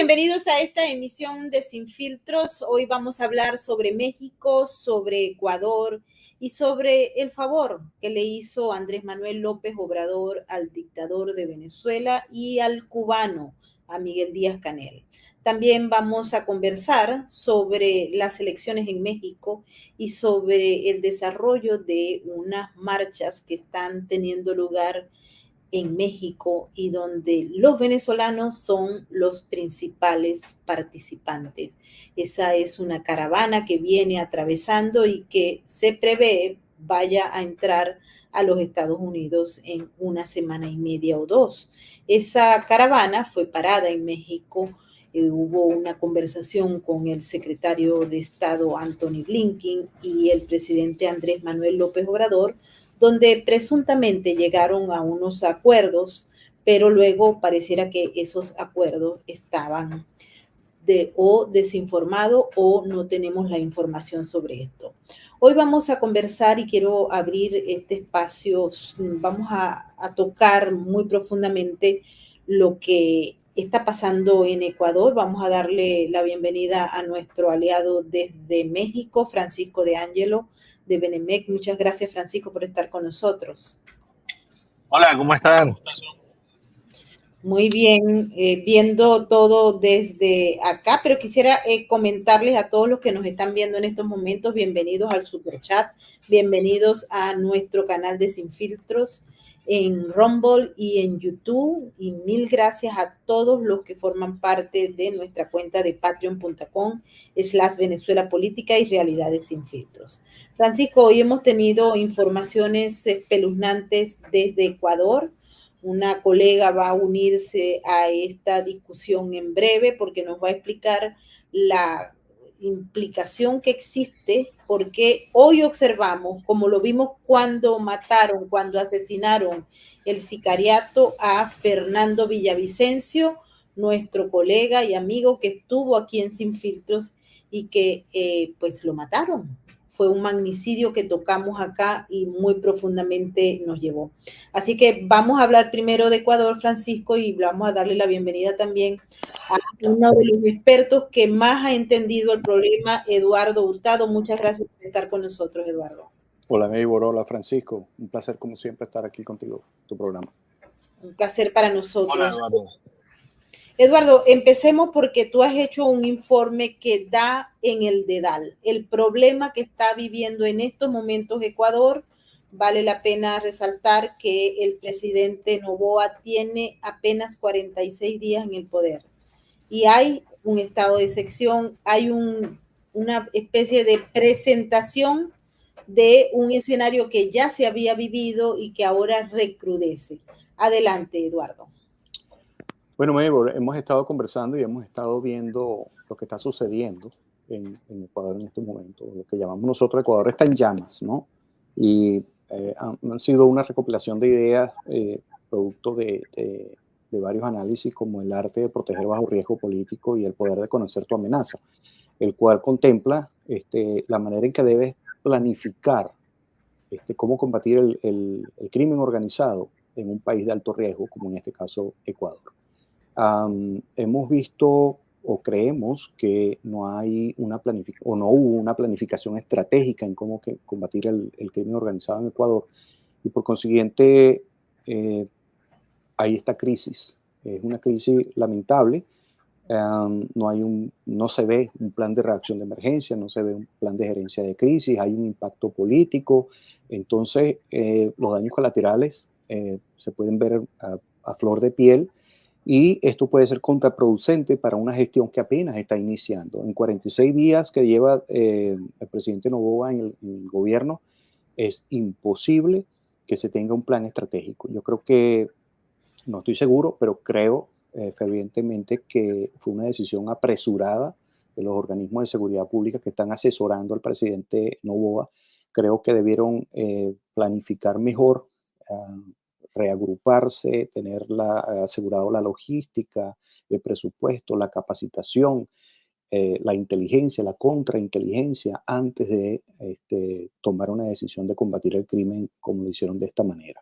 bienvenidos a esta emisión de Sin Filtros. Hoy vamos a hablar sobre México, sobre Ecuador y sobre el favor que le hizo Andrés Manuel López Obrador al dictador de Venezuela y al cubano, a Miguel Díaz-Canel. También vamos a conversar sobre las elecciones en México y sobre el desarrollo de unas marchas que están teniendo lugar en México y donde los venezolanos son los principales participantes. Esa es una caravana que viene atravesando y que se prevé vaya a entrar a los Estados Unidos en una semana y media o dos. Esa caravana fue parada en México. Hubo una conversación con el secretario de Estado Antony Blinken y el presidente Andrés Manuel López Obrador, donde presuntamente llegaron a unos acuerdos, pero luego pareciera que esos acuerdos estaban desinformados o no tenemos la información sobre esto. Hoy vamos a conversar y quiero abrir este espacio, vamos a tocar muy profundamente lo que está pasando en Ecuador. Vamos a darle la bienvenida a nuestro aliado desde México, Francisco de Ángelo, de Benemec. Muchas gracias, Francisco, por estar con nosotros. Hola, ¿cómo están? Muy bien, viendo todo desde acá, pero quisiera comentarles a todos los que nos están viendo en estos momentos, bienvenidos al Superchat, bienvenidos a nuestro canal de Sin Filtros en Rumble y en YouTube, y mil gracias a todos los que forman parte de nuestra cuenta de patreon.com/Venezuela Política y Realidades Sin Filtros. Francisco, hoy hemos tenido informaciones espeluznantes desde Ecuador. Una colega va a unirse a esta discusión en breve porque nos va a explicar la implicación que existe, porque hoy observamos, como lo vimos cuando mataron, cuando asesinaron el sicariato a Fernando Villavicencio, nuestro colega y amigo que estuvo aquí en Sin Filtros y que pues lo mataron. Fue un magnicidio que tocamos acá y muy profundamente nos llevó. Así que vamos a hablar primero de Ecuador, Francisco, y vamos a darle la bienvenida también a uno de los expertos que más ha entendido el problema, Eduardo Hurtado. Muchas gracias por estar con nosotros, Eduardo. Hola, Neibor. Hola, Francisco. Un placer, como siempre, estar aquí contigo, tu programa. Un placer para nosotros. Hola, Eduardo. Eduardo, empecemos porque tú has hecho un informe que da en el dedal. El problema que está viviendo en estos momentos Ecuador, vale la pena resaltar que el presidente Noboa tiene apenas 46 días en el poder y hay un estado de excepción, hay una especie de presentación de un escenario que ya se había vivido y que ahora recrudece. Adelante, Eduardo. Bueno, Neibor, hemos estado conversando y hemos estado viendo lo que está sucediendo en Ecuador en estos momentos. Lo que llamamos nosotros Ecuador está en llamas, ¿no? Y han sido una recopilación de ideas producto de varios análisis, como el arte de proteger bajo riesgo político y el poder de conocer tu amenaza, el cual contempla la manera en que debes planificar cómo combatir el crimen organizado en un país de alto riesgo, como en este caso Ecuador. Hemos visto o creemos que no hay una planificación o no hubo una planificación estratégica en cómo combatir el crimen organizado en Ecuador, y por consiguiente hay esta crisis. Es una crisis lamentable. No se ve un plan de reacción de emergencia, no se ve un plan de gerencia de crisis, hay un impacto político. Entonces los daños colaterales se pueden ver a flor de piel, y esto puede ser contraproducente para una gestión que apenas está iniciando. En 46 días que lleva el presidente Noboa en el gobierno, es imposible que se tenga un plan estratégico. Yo creo que, no estoy seguro, pero creo fervientemente que fue una decisión apresurada de los organismos de seguridad pública que están asesorando al presidente Noboa. Creo que debieron planificar mejor, reagruparse, tener asegurado la logística, el presupuesto, la capacitación, la inteligencia, la contrainteligencia, antes de tomar una decisión de combatir el crimen como lo hicieron de esta manera.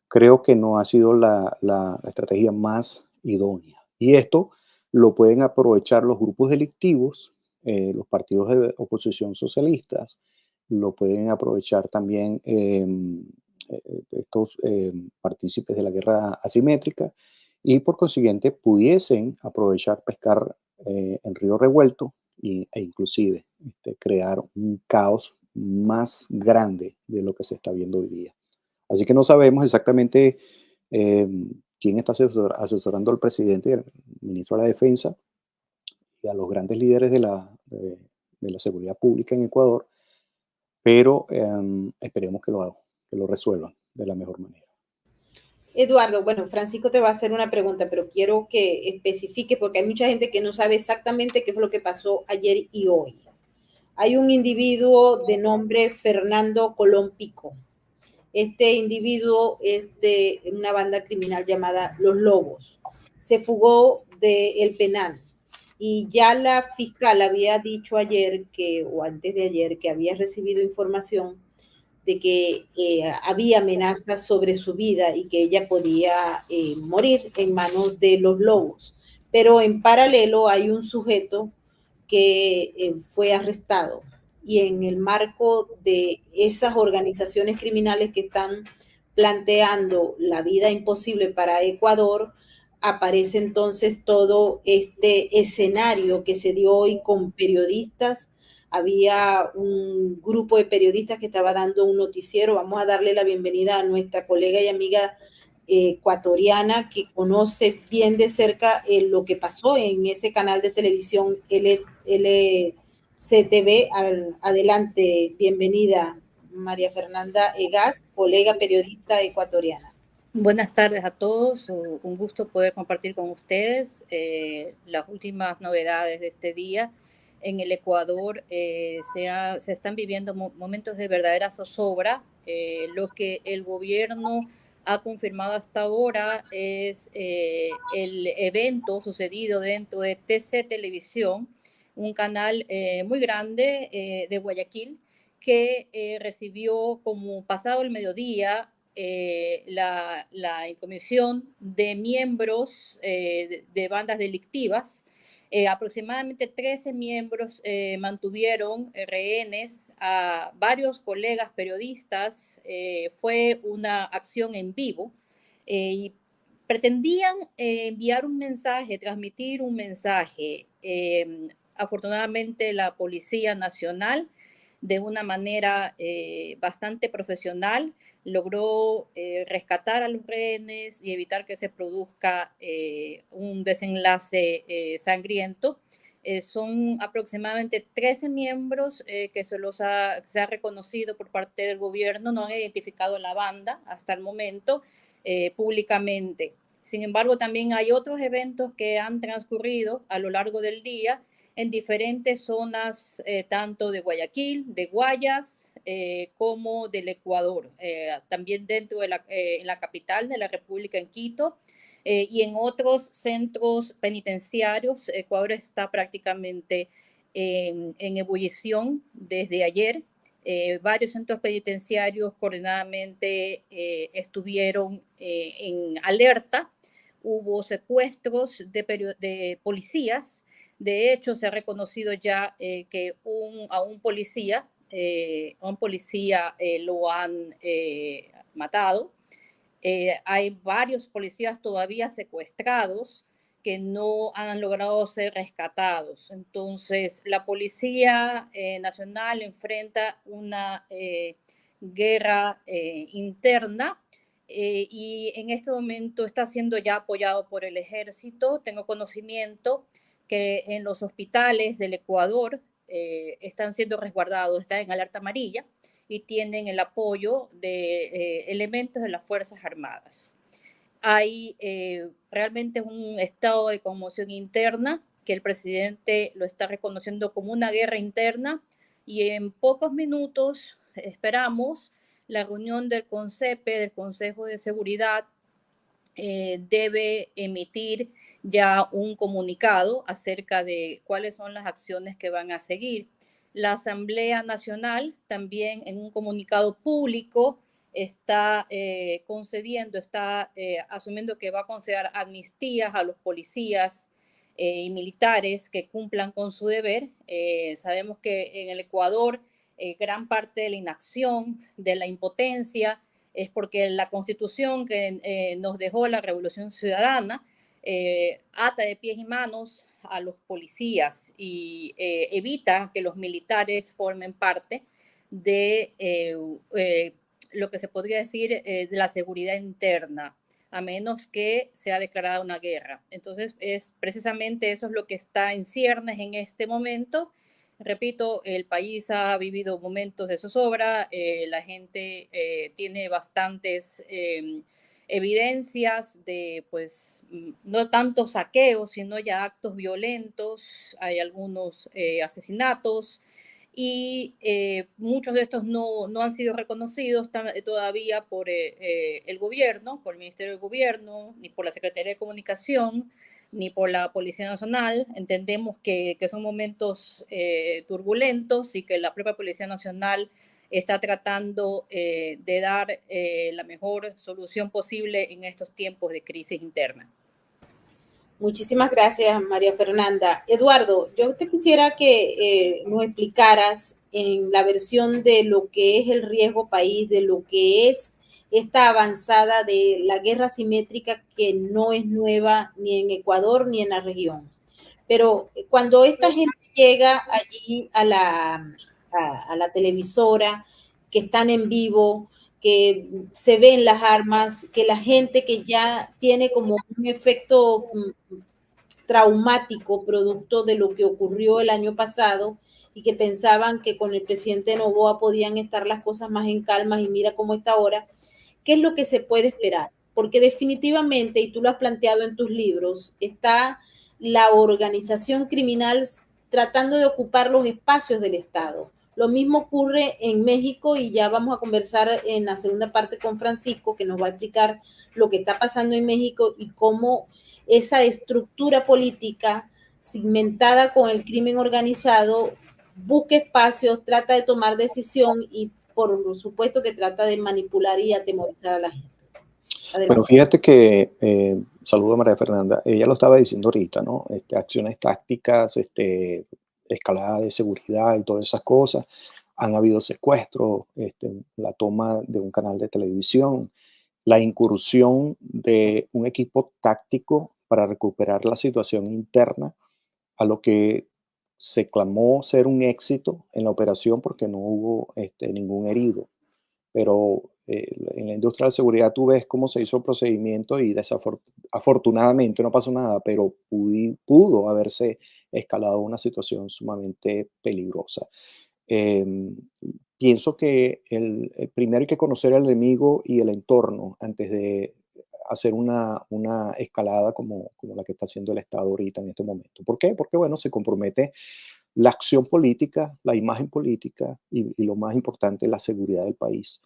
Creo que no ha sido la estrategia más idónea. Y esto lo pueden aprovechar los grupos delictivos, los partidos de oposición socialistas, lo pueden aprovechar también estos partícipes de la guerra asimétrica y por consiguiente pudiesen aprovechar pescar en río revuelto e inclusive crear un caos más grande de lo que se está viendo hoy día. Así que no sabemos exactamente quién está asesorando al presidente y al ministro de la Defensa y a los grandes líderes de la seguridad pública en Ecuador, pero esperemos que lo resuelvan de la mejor manera. Eduardo, bueno, Francisco te va a hacer una pregunta, pero quiero que especifique porque hay mucha gente que no sabe exactamente qué fue lo que pasó ayer y hoy. Hay un individuo de nombre Fernando Colón Pico. Este individuo es de una banda criminal llamada Los Lobos. Se fugó del penal y ya la fiscal había dicho ayer o antes de ayer que había recibido información de que había amenazas sobre su vida y que ella podía morir en manos de los lobos. Pero en paralelo hay un sujeto que fue arrestado y en el marco de esas organizaciones criminales que están planteando la vida imposible para Ecuador, aparece entonces todo este escenario que se dio hoy con periodistas. Había un grupo de periodistas que estaba dando un noticiero. Vamos a darle la bienvenida a nuestra colega y amiga ecuatoriana que conoce bien de cerca lo que pasó en ese canal de televisión LCTV. Adelante, bienvenida María Fernanda Egas, colega periodista ecuatoriana. Buenas tardes a todos, un gusto poder compartir con ustedes las últimas novedades de este día. En el Ecuador se están viviendo momentos de verdadera zozobra. Lo que el gobierno ha confirmado hasta ahora es el evento sucedido dentro de TC Televisión, un canal muy grande de Guayaquil, que recibió como pasado el mediodía la intromisión de miembros de bandas delictivas. Aproximadamente 13 miembros mantuvieron rehenes a varios colegas periodistas. Fue una acción en vivo y pretendían enviar un mensaje, transmitir un mensaje. Afortunadamente la Policía Nacional, de una manera bastante profesional, logró rescatar a los rehenes y evitar que se produzca un desenlace sangriento. Son aproximadamente 13 miembros que se ha reconocido por parte del gobierno. No han identificado a la banda hasta el momento públicamente. Sin embargo, también hay otros eventos que han transcurrido a lo largo del día en diferentes zonas, tanto de Guayaquil, de Guayas, como del Ecuador. También dentro de en la capital de la República, en Quito, y en otros centros penitenciarios. Ecuador está prácticamente en ebullición desde ayer. Varios centros penitenciarios coordinadamente estuvieron en alerta. Hubo secuestros de policías. De hecho, se ha reconocido ya que a un policía lo han matado. Hay varios policías todavía secuestrados que no han logrado ser rescatados. Entonces, la Policía Nacional enfrenta una guerra interna y en este momento está siendo ya apoyado por el ejército. Tengo conocimiento que en los hospitales del Ecuador están siendo resguardados, están en alerta amarilla y tienen el apoyo de elementos de las Fuerzas Armadas. Hay realmente un estado de conmoción interna que el presidente lo está reconociendo como una guerra interna, y en pocos minutos esperamos la reunión del CONCEPE, del Consejo de Seguridad, debe emitir ya un comunicado acerca de cuáles son las acciones que van a seguir. La Asamblea Nacional también, en un comunicado público, está asumiendo que va a conceder amnistías a los policías y militares que cumplan con su deber. Sabemos que en el Ecuador gran parte de la inacción, de la impotencia, es porque la Constitución que nos dejó la Revolución Ciudadana ata de pies y manos a los policías y evita que los militares formen parte de lo que se podría decir de la seguridad interna, a menos que sea declarada una guerra. Entonces, es precisamente eso es lo que está en ciernes en este momento. Repito, el país ha vivido momentos de zozobra, la gente tiene bastantes evidencias de, pues, no tanto saqueos, sino ya actos violentos, hay algunos asesinatos, y muchos de estos no han sido reconocidos todavía por el gobierno, por el Ministerio del Gobierno, ni por la Secretaría de Comunicación, ni por la Policía Nacional. Entendemos que son momentos turbulentos y que la propia Policía Nacional está tratando de dar la mejor solución posible en estos tiempos de crisis interna. Muchísimas gracias, María Fernanda. Eduardo, yo te quisiera que nos explicaras en la versión de lo que es el riesgo país, de lo que es esta avanzada de la guerra asimétrica que no es nueva ni en Ecuador ni en la región. Pero cuando esta gente llega allí a la televisora, que están en vivo, que se ven las armas, que la gente que ya tiene como un efecto traumático producto de lo que ocurrió el año pasado y que pensaban que con el presidente Noboa podían estar las cosas más en calma y mira cómo está ahora, ¿qué es lo que se puede esperar? Porque definitivamente, y tú lo has planteado en tus libros, está la organización criminal tratando de ocupar los espacios del Estado. Lo mismo ocurre en México y ya vamos a conversar en la segunda parte con Francisco, que nos va a explicar lo que está pasando en México y cómo esa estructura política segmentada con el crimen organizado busca espacios, trata de tomar decisión y por supuesto que trata de manipular y atemorizar a la gente. Adelante. Bueno, fíjate que, saludo a María Fernanda, ella lo estaba diciendo ahorita, ¿no? Acciones tácticas, escalada de seguridad y todas esas cosas. Han habido secuestros, la toma de un canal de televisión, la incursión de un equipo táctico para recuperar la situación interna, a lo que se clamó ser un éxito en la operación porque no hubo ningún herido. Pero en la industria de la seguridad tú ves cómo se hizo el procedimiento y afortunadamente no pasó nada, pero pudo haberse escalado una situación sumamente peligrosa. Pienso que primero hay que conocer al enemigo y el entorno antes de hacer una escalada como la que está haciendo el Estado ahorita en este momento. ¿Por qué? Porque, bueno, se compromete la acción política, la imagen política y lo más importante, la seguridad del país.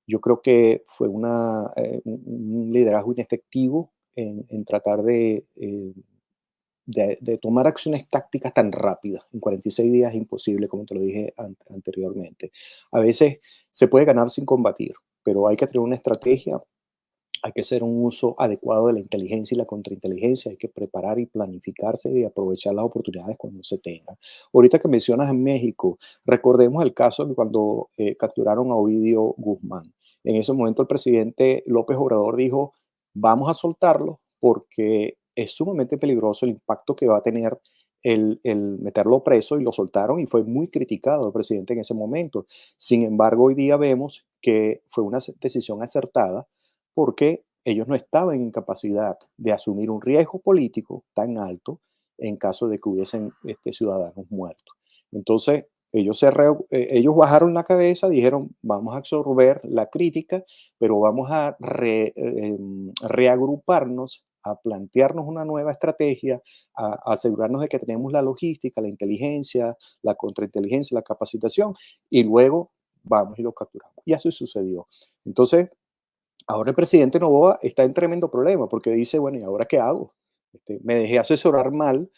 Yo creo que fue un liderazgo inefectivo en tratar de tomar acciones tácticas tan rápidas. En 46 días es imposible, como te lo dije anteriormente. A veces se puede ganar sin combatir, pero hay que tener una estrategia, hay que hacer un uso adecuado de la inteligencia y la contrainteligencia, hay que preparar y planificarse y aprovechar las oportunidades cuando se tengan. Ahorita que mencionas en México, recordemos el caso de cuando capturaron a Ovidio Guzmán. En ese momento el presidente López Obrador dijo, vamos a soltarlo porque es sumamente peligroso el impacto que va a tener el meterlo preso, y lo soltaron y fue muy criticado el presidente en ese momento. Sin embargo, hoy día vemos que fue una decisión acertada porque ellos no estaban en capacidad de asumir un riesgo político tan alto en caso de que hubiesen ciudadanos muertos. Entonces, ellos bajaron la cabeza, dijeron, vamos a absorber la crítica, pero vamos a reagruparnos, a plantearnos una nueva estrategia, a asegurarnos de que tenemos la logística, la inteligencia, la contrainteligencia, la capacitación, y luego vamos y lo capturamos. Y así sucedió. Entonces, ahora el presidente Noboa está en tremendo problema porque dice, bueno, ¿y ahora qué hago? Me dejé asesorar mal,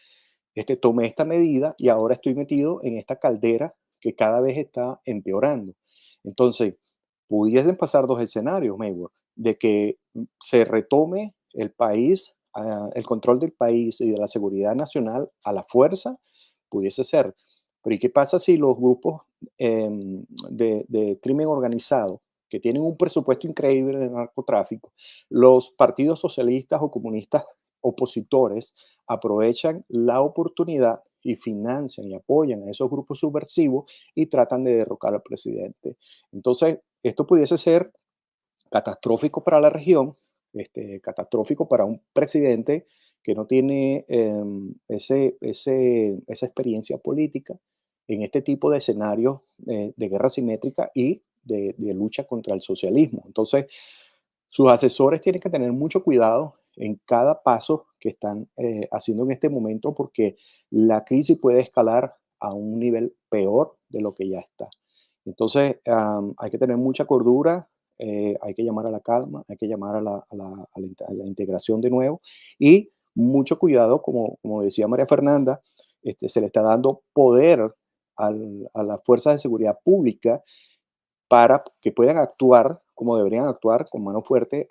tomé esta medida y ahora estoy metido en esta caldera que cada vez está empeorando. Entonces, pudiesen pasar dos escenarios, Mayward, de que se retome el país el control del país y de la seguridad nacional a la fuerza, pudiese ser. Pero ¿y qué pasa si los grupos de crimen organizado, que tienen un presupuesto increíble de narcotráfico, los partidos socialistas o comunistas opositores aprovechan la oportunidad y financian y apoyan a esos grupos subversivos y tratan de derrocar al presidente? Entonces, esto pudiese ser catastrófico para la región, catastrófico para un presidente que no tiene esa experiencia política en este tipo de escenarios de guerra simétrica y de lucha contra el socialismo. Entonces, sus asesores tienen que tener mucho cuidado en cada paso que están haciendo en este momento, porque la crisis puede escalar a un nivel peor de lo que ya está. Entonces, hay que tener mucha cordura, hay que llamar a la calma, hay que llamar a la integración de nuevo y mucho cuidado, como decía María Fernanda, se le está dando poder a las fuerzas de seguridad pública para que puedan actuar como deberían actuar, con mano fuerte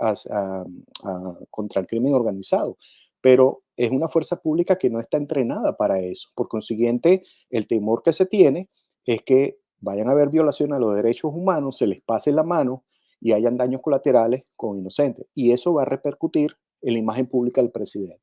contra el crimen organizado. Pero es una fuerza pública que no está entrenada para eso. Por consiguiente, el temor que se tiene es que vayan a haber violaciones a los derechos humanos, se les pase la mano y hayan daños colaterales con inocentes. Y eso va a repercutir en la imagen pública del presidente.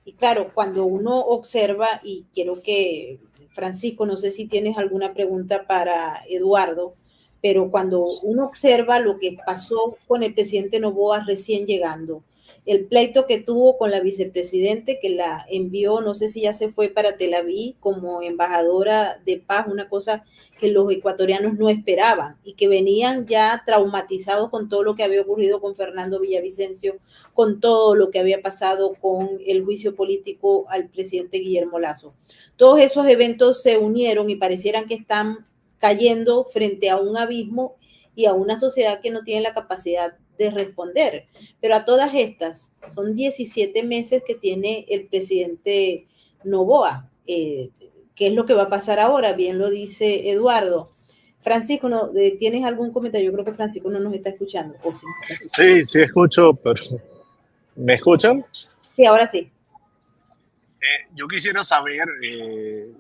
Y claro, cuando uno observa, y quiero que, Francisco, no sé si tienes alguna pregunta para Eduardo, pero cuando uno observa lo que pasó con el presidente Noboa recién llegando, el pleito que tuvo con la vicepresidente que la envió, no sé si ya se fue para Tel Aviv como embajadora de paz, una cosa que los ecuatorianos no esperaban y que venían ya traumatizados con todo lo que había ocurrido con Fernando Villavicencio, con todo lo que había pasado con el juicio político al presidente Guillermo Lasso. Todos esos eventos se unieron y parecieran que están cayendo frente a un abismo y a una sociedad que no tiene la capacidad de responder. Pero a todas estas, son 17 meses que tiene el presidente Noboa. ¿Qué es lo que va a pasar ahora? Bien lo dice Eduardo. Francisco, ¿no, ¿tienes algún comentario? Yo creo que Francisco no nos está escuchando. ¿O sí? Sí, sí escucho, pero ¿me escuchan? Sí, ahora sí. Yo quisiera saber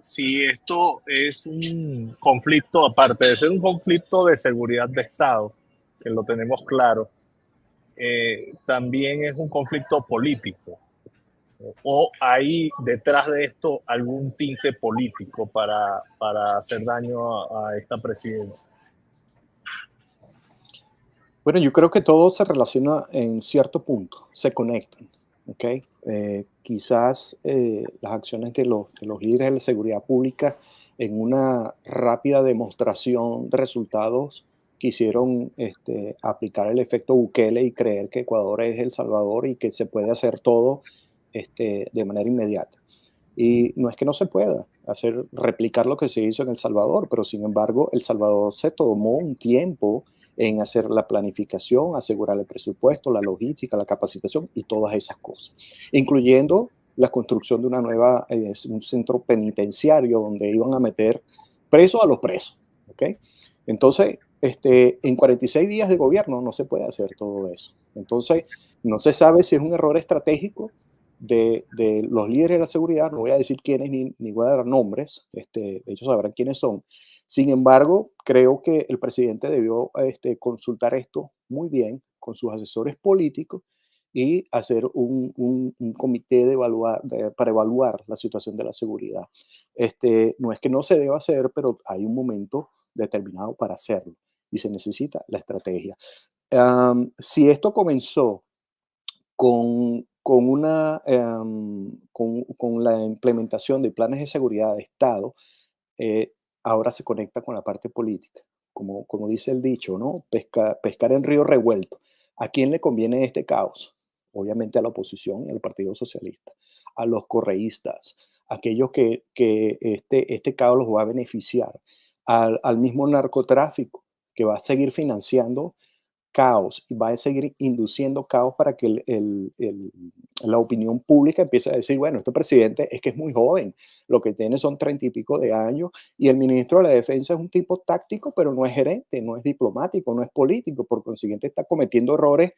si esto es un conflicto, aparte de ser un conflicto de seguridad de Estado, que lo tenemos claro, también es un conflicto político. ¿O hay detrás de esto algún tinte político para hacer daño a esta presidencia? Bueno, yo creo que todo se relaciona en cierto punto, se conectan. ¿Okay? Quizás las acciones de los líderes de la seguridad pública en una rápida demostración de resultados quisieron aplicar el efecto Bukele y creer que Ecuador es El Salvador y que se puede hacer todo de manera inmediata. Y no es que no se pueda replicar lo que se hizo en El Salvador, pero sin embargo El Salvador se tomó un tiempo en hacer la planificación, asegurar el presupuesto, la logística, la capacitación y todas esas cosas, incluyendo la construcción de un centro penitenciario donde iban a meter presos a los presos. ¿Okay? Entonces, en 46 días de gobierno no se puede hacer todo eso. Entonces, no se sabe si es un error estratégico de los líderes de la seguridad, no voy a decir quiénes ni voy a dar nombres, ellos sabrán quiénes son. Sin embargo, creo que el presidente debió consultar esto muy bien con sus asesores políticos y hacer un comité para evaluar la situación de la seguridad. No es que no se deba hacer, pero hay un momento determinado para hacerlo y se necesita la estrategia. Si esto comenzó con la implementación de planes de seguridad de Estado, ahora se conecta con la parte política. Como dice el dicho, ¿no? Pescar en río revuelto. ¿A quién le conviene este caos? Obviamente a la oposición y al Partido Socialista, a los correístas, aquellos que este caos los va a beneficiar, al mismo narcotráfico que va a seguir financiando caos y va a seguir induciendo caos para que la opinión pública empiece a decir, bueno, este presidente es que es muy joven, lo que tiene son 30 y pico de años y el ministro de la Defensa es un tipo táctico, pero no es gerente, no es diplomático, no es político, por consiguiente está cometiendo errores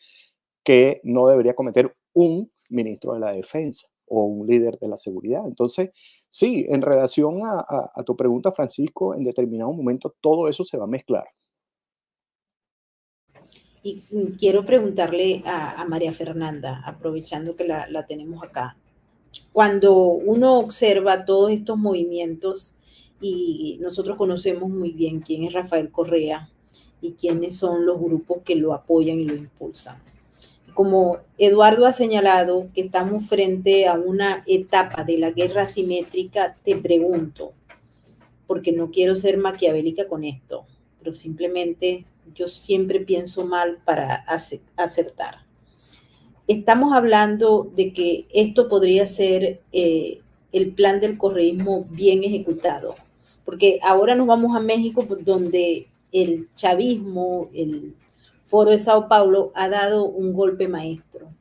que no debería cometer un ministro de la Defensa o un líder de la seguridad. Entonces, sí, en relación a tu pregunta, Francisco, en determinado momento todo eso se va a mezclar. Y quiero preguntarle a María Fernanda, aprovechando que la tenemos acá. Cuando uno observa todos estos movimientos, y nosotros conocemos muy bien quién es Rafael Correa y quiénes son los grupos que lo apoyan y lo impulsan. Como Eduardo ha señalado que estamos frente a una etapa de la guerra asimétrica, te pregunto, porque no quiero ser maquiavélica con esto, pero simplemente yo siempre pienso mal para acertar. Estamos hablando de que esto podría ser el plan del correísmo bien ejecutado, porque ahora nos vamos a México, donde el chavismo, el Foro de Sao Paulo, ha dado un golpe maestro.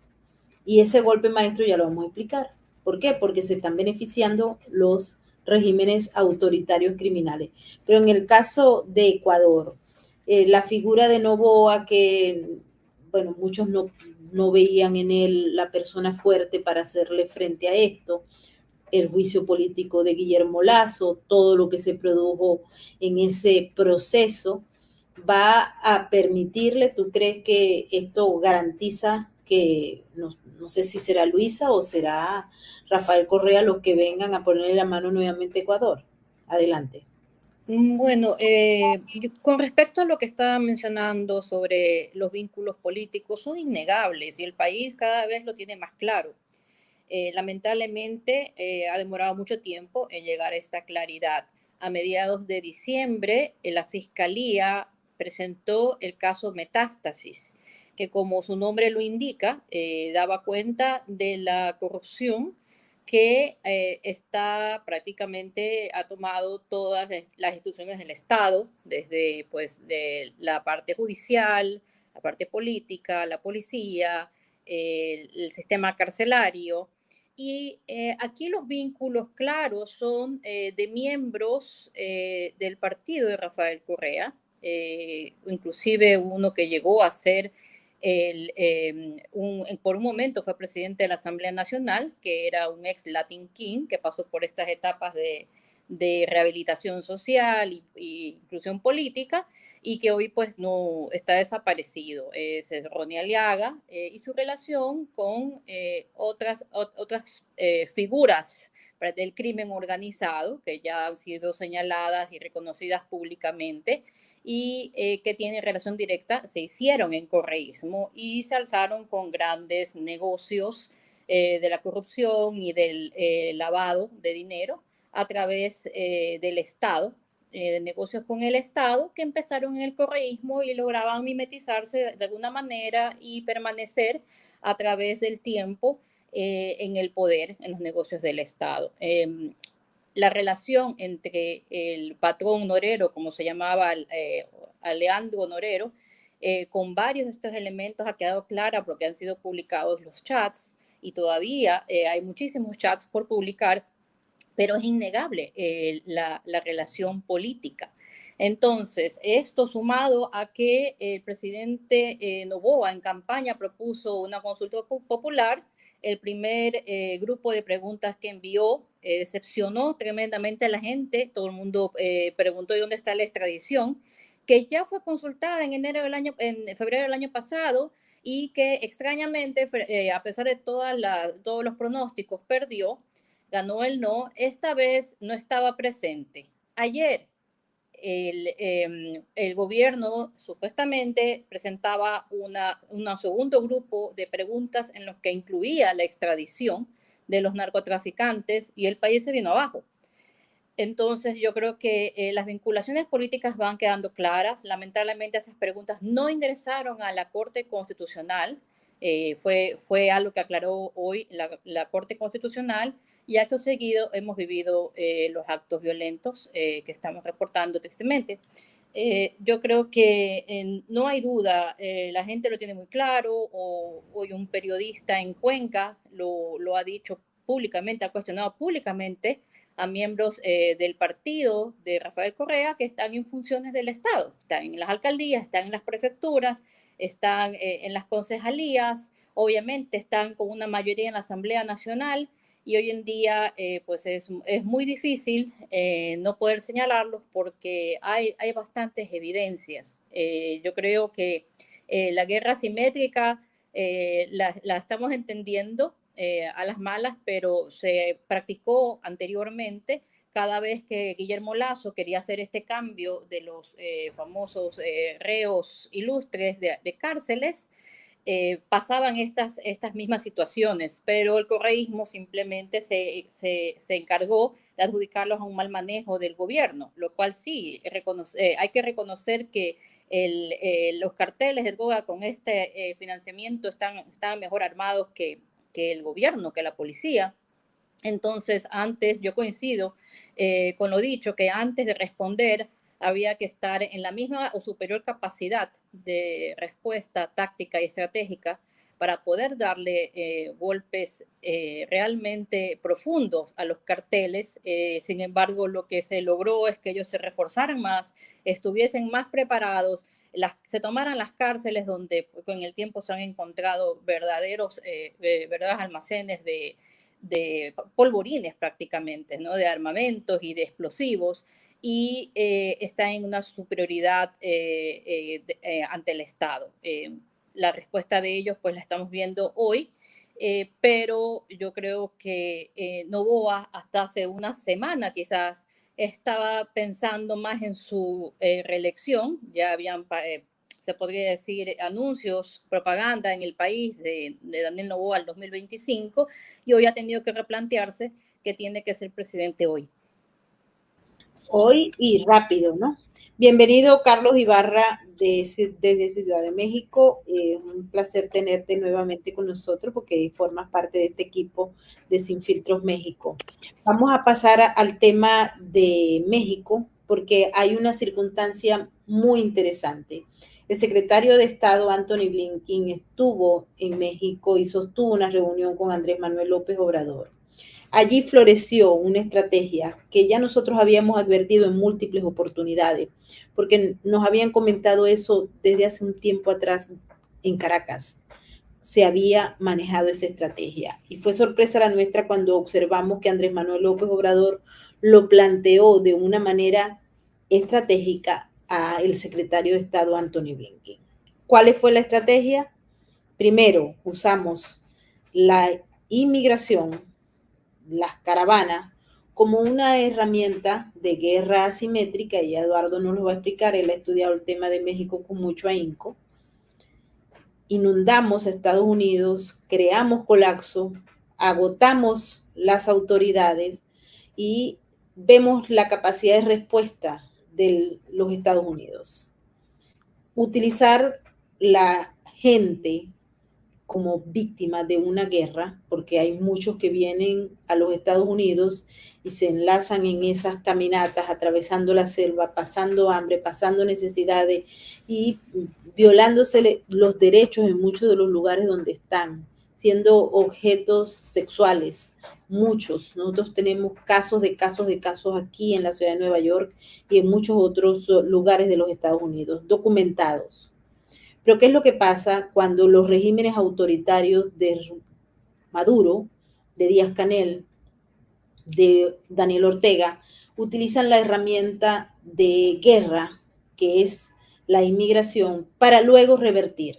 Y ese golpe maestro ya lo vamos a explicar. ¿Por qué? Porque se están beneficiando los regímenes autoritarios criminales. Pero en el caso de Ecuador, la figura de Noboa, que, bueno, muchos no veían en él la persona fuerte para hacerle frente a esto, el juicio político de Guillermo Lasso, todo lo que se produjo en ese proceso, va a permitirle, ¿tú crees que esto garantiza que, no sé si será Luisa o será Rafael Correa los que vengan a ponerle la mano nuevamente a Ecuador? Adelante. Bueno, con respecto a lo que estaba mencionando sobre los vínculos políticos, son innegables y el país cada vez lo tiene más claro. Lamentablemente ha demorado mucho tiempo en llegar a esta claridad. A mediados de diciembre, la Fiscalía presentó el caso Metástasis, que como su nombre lo indica, daba cuenta de la corrupción que está prácticamente, ha tomado todas las instituciones del Estado, desde pues de la parte judicial, la parte política, la policía, el sistema carcelario. Y aquí los vínculos claros son de miembros del partido de Rafael Correa, inclusive uno que llegó a ser por un momento fue presidente de la Asamblea Nacional, que era un ex Latin King, que pasó por estas etapas de rehabilitación social y inclusión política, y que hoy pues no está desaparecido. Es Ronnie Aliaga y su relación con otras figuras del crimen organizado que ya han sido señaladas y reconocidas públicamente y que tienen relación directa, se hicieron en correísmo y se alzaron con grandes negocios de la corrupción y del lavado de dinero a través del Estado, de negocios con el Estado, que empezaron en el correísmo y lograban mimetizarse de alguna manera y permanecer a través del tiempo en el poder, en los negocios del Estado. La relación entre el patrón Norero, como se llamaba Alejandro Norero, con varios de estos elementos ha quedado clara porque han sido publicados los chats y todavía hay muchísimos chats por publicar, pero es innegable la relación política. Entonces, esto sumado a que el presidente Noboa en campaña propuso una consulta popular, el primer grupo de preguntas que envió decepcionó tremendamente a la gente. Todo el mundo preguntó ¿de dónde está la extradición? Que ya fue consultada en febrero del año pasado y que extrañamente, a pesar de todos los pronósticos, perdió, ganó el no. Esta vez no estaba presente. Ayer el gobierno supuestamente presentaba un segundo grupo de preguntas en los que incluía la extradición de los narcotraficantes y el país se vino abajo. Entonces yo creo que las vinculaciones políticas van quedando claras. Lamentablemente esas preguntas no ingresaron a la Corte Constitucional. Fue algo que aclaró hoy la Corte Constitucional. Y acto seguido hemos vivido los actos violentos que estamos reportando tristemente. Yo creo que no hay duda, la gente lo tiene muy claro. Hoy un periodista en Cuenca lo ha dicho públicamente, ha cuestionado públicamente a miembros del partido de Rafael Correa que están en funciones del Estado, están en las alcaldías, están en las prefecturas, están en las concejalías, obviamente están con una mayoría en la Asamblea Nacional, y hoy en día pues es muy difícil no poder señalarlos porque hay bastantes evidencias. Yo creo que la guerra asimétrica la estamos entendiendo a las malas, pero se practicó anteriormente cada vez que Guillermo Lasso quería hacer este cambio de los famosos reos ilustres de cárceles. Pasaban estas mismas situaciones, pero el correísmo simplemente se encargó de adjudicarlos a un mal manejo del gobierno, lo cual sí, hay que reconocer que los carteles de droga con este financiamiento están mejor armados que el gobierno, que la policía. Entonces, antes, yo coincido con lo dicho, que antes de responder había que estar en la misma o superior capacidad de respuesta táctica y estratégica para poder darle golpes realmente profundos a los carteles. Sin embargo, lo que se logró es que ellos se reforzaran más, estuviesen más preparados, se tomaran las cárceles donde con el tiempo se han encontrado verdaderos almacenes de polvorines prácticamente, ¿no? De armamentos y de explosivos, y está en una superioridad ante el Estado. La respuesta de ellos pues la estamos viendo hoy, pero yo creo que Noboa hasta hace una semana quizás estaba pensando más en su reelección. Ya habían, se podría decir, anuncios, propaganda en el país de Daniel Noboa al 2025, y hoy ha tenido que replantearse que tiene que ser presidente hoy. Hoy y rápido, ¿no? Bienvenido, Carlos Ibarra, desde Ciudad de México. Un placer tenerte nuevamente con nosotros porque formas parte de este equipo de Sin Filtros México. Vamos a pasar al tema de México porque hay una circunstancia muy interesante. El secretario de Estado, Antony Blinken, estuvo en México y sostuvo una reunión con Andrés Manuel López Obrador. Allí floreció una estrategia que ya nosotros habíamos advertido en múltiples oportunidades, porque nos habían comentado eso desde hace un tiempo atrás en Caracas. Se había manejado esa estrategia y fue sorpresa la nuestra cuando observamos que Andrés Manuel López Obrador lo planteó de una manera estratégica al secretario de Estado Antony Blinken. ¿Cuál fue la estrategia? Primero, usamos la inmigración, las caravanas, como una herramienta de guerra asimétrica, y Eduardo nos lo va a explicar, él ha estudiado el tema de México con mucho ahínco. Inundamos a Estados Unidos, creamos colapso, agotamos las autoridades y vemos la capacidad de respuesta de los Estados Unidos. Utilizar la gente como víctima de una guerra, porque hay muchos que vienen a los Estados Unidos y se enlazan en esas caminatas, atravesando la selva, pasando hambre, pasando necesidades y violándose los derechos en muchos de los lugares donde están, siendo objetos sexuales. Muchos, nosotros tenemos casos aquí en la ciudad de Nueva York y en muchos otros lugares de los Estados Unidos, documentados. Pero ¿qué es lo que pasa cuando los regímenes autoritarios de Maduro, de Díaz-Canel, de Daniel Ortega, utilizan la herramienta de guerra, que es la inmigración, para luego revertir?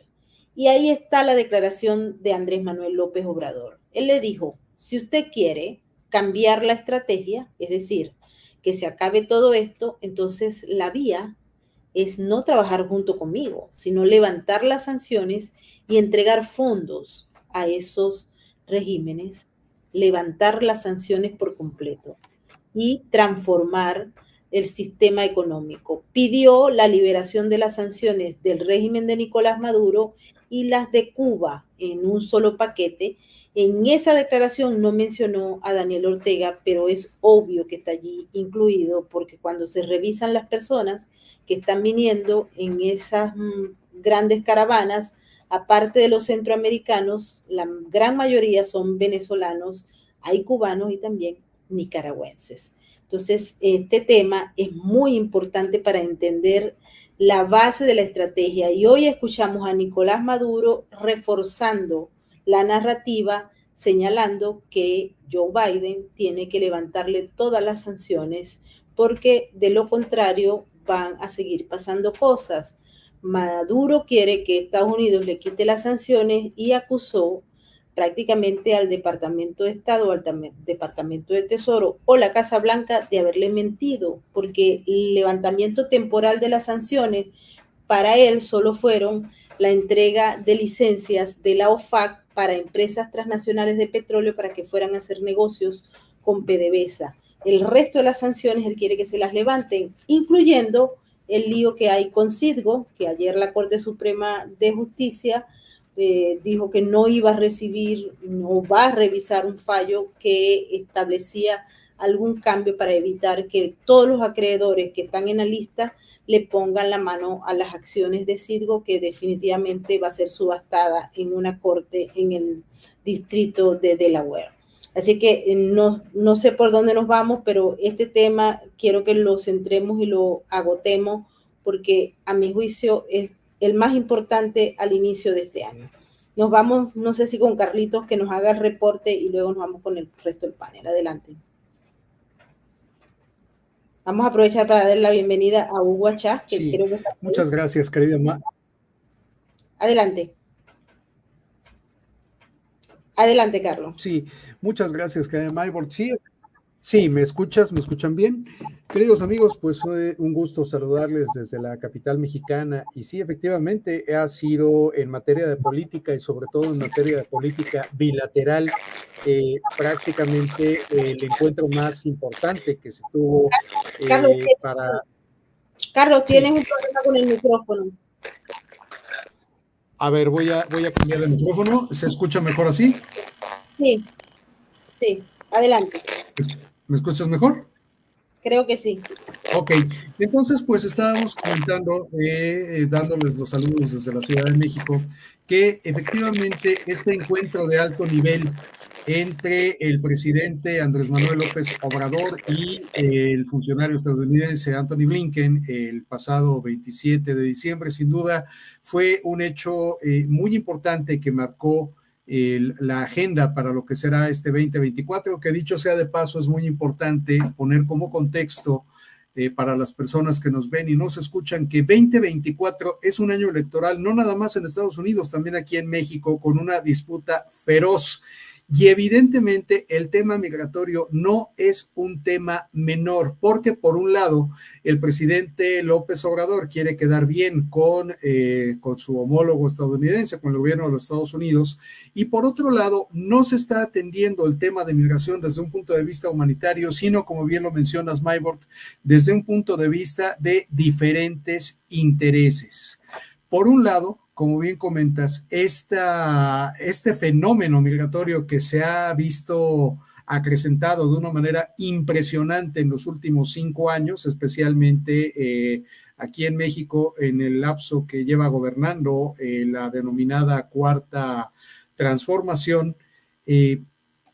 Y ahí está la declaración de Andrés Manuel López Obrador. Él le dijo, si usted quiere cambiar la estrategia, es decir, que se acabe todo esto, entonces la vía es no trabajar junto conmigo, sino levantar las sanciones y entregar fondos a esos regímenes, levantar las sanciones por completo y transformar el sistema económico. Pidió la liberación de las sanciones del régimen de Nicolás Maduro y las de Cuba en un solo paquete. En esa declaración no mencionó a Daniel Ortega, pero es obvio que está allí incluido, porque cuando se revisan las personas que están viniendo en esas grandes caravanas, aparte de los centroamericanos, la gran mayoría son venezolanos, hay cubanos y también nicaragüenses. Entonces, este tema es muy importante para entender la base de la estrategia. Y hoy escuchamos a Nicolás Maduro reforzando la narrativa, señalando que Joe Biden tiene que levantarle todas las sanciones porque de lo contrario van a seguir pasando cosas. Maduro quiere que Estados Unidos le quite las sanciones y acusó prácticamente al Departamento de Estado, al Departamento de Tesoro o la Casa Blanca de haberle mentido, porque el levantamiento temporal de las sanciones para él solo fueron la entrega de licencias de la OFAC para empresas transnacionales de petróleo para que fueran a hacer negocios con PDVSA. El resto de las sanciones él quiere que se las levanten, incluyendo el lío que hay con Citgo, que ayer la Corte Suprema de Justicia dijo que no iba a recibir, no va a revisar un fallo que establecía algún cambio para evitar que todos los acreedores que están en la lista le pongan la mano a las acciones de Citgo, que definitivamente va a ser subastada en una corte en el distrito de Delaware. Así que no sé por dónde nos vamos, pero este tema quiero que lo centremos y lo agotemos porque a mi juicio es el más importante al inicio de este año. Nos vamos, no sé si con Carlitos, que nos haga el reporte y luego nos vamos con el resto del panel. Adelante. Vamos a aprovechar para darle la bienvenida a Hugo Achá, que sí, creo que está muchas gracias, querida Ma. Adelante. Adelante, Carlos. Sí, muchas gracias, querida Maybord. Sí, ¿me escuchas? ¿Me escuchan bien? Queridos amigos, pues fue un gusto saludarles desde la capital mexicana y sí, efectivamente ha sido en materia de política y sobre todo en materia de política bilateral prácticamente el encuentro más importante que se tuvo Carlos, para... Carlos, tienes un problema con el micrófono. A ver, voy a cambiar el micrófono. ¿Se escucha mejor así? Sí, sí, adelante. ¿Me escuchas mejor? Creo que sí. Ok, entonces pues estábamos comentando, dándoles los saludos desde la Ciudad de México, que efectivamente este encuentro de alto nivel entre el presidente Andrés Manuel López Obrador y el funcionario estadounidense Anthony Blinken el pasado 27 de diciembre, sin duda fue un hecho muy importante que marcó la agenda para lo que será este 2024, que dicho sea de paso es muy importante poner como contexto para las personas que nos ven y nos escuchan que 2024 es un año electoral, no nada más en Estados Unidos, también aquí en México, con una disputa feroz. Y evidentemente el tema migratorio no es un tema menor, porque por un lado el presidente López Obrador quiere quedar bien con su homólogo estadounidense, con el gobierno de los Estados Unidos, y por otro lado no se está atendiendo el tema de migración desde un punto de vista humanitario, sino como bien lo mencionas, Maybord, desde un punto de vista de diferentes intereses. Por un lado, como bien comentas, este fenómeno migratorio que se ha visto acrecentado de una manera impresionante en los últimos 5 años, especialmente aquí en México, en el lapso que lleva gobernando la denominada Cuarta Transformación.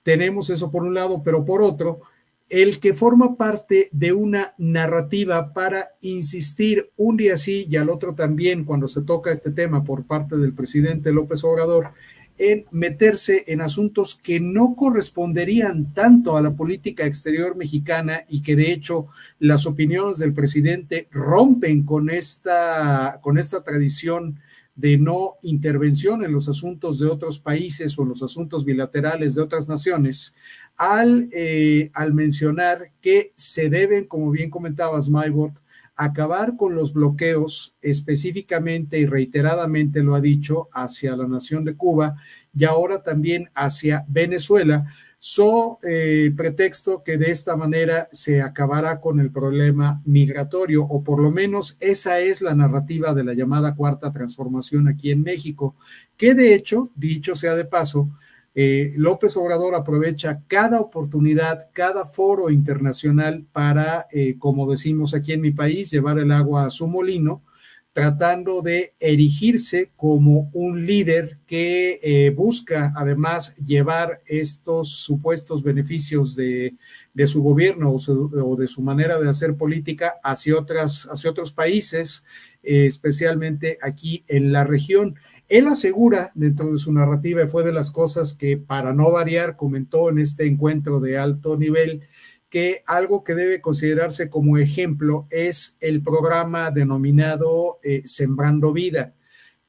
Tenemos eso por un lado, pero por otro, el que forma parte de una narrativa para insistir un día sí y al otro también cuando se toca este tema por parte del presidente López Obrador en meterse en asuntos que no corresponderían tanto a la política exterior mexicana y que de hecho las opiniones del presidente rompen con esta tradición de no intervención en los asuntos de otros países o en los asuntos bilaterales de otras naciones, al mencionar que se deben, como bien comentabas, Maybord, acabar con los bloqueos específicamente y reiteradamente lo ha dicho hacia la nación de Cuba y ahora también hacia Venezuela, pretexto que de esta manera se acabará con el problema migratorio, o por lo menos esa es la narrativa de la llamada Cuarta Transformación aquí en México, que de hecho, dicho sea de paso, López Obrador aprovecha cada oportunidad, cada foro internacional para, como decimos aquí en mi país, llevar el agua a su molino, tratando de erigirse como un líder que busca además llevar estos supuestos beneficios de su gobierno o de su manera de hacer política hacia otros países, especialmente aquí en la región. Él asegura dentro de su narrativa, y fue de las cosas que para no variar comentó en este encuentro de alto nivel, que algo que debe considerarse como ejemplo es el programa denominado Sembrando Vida,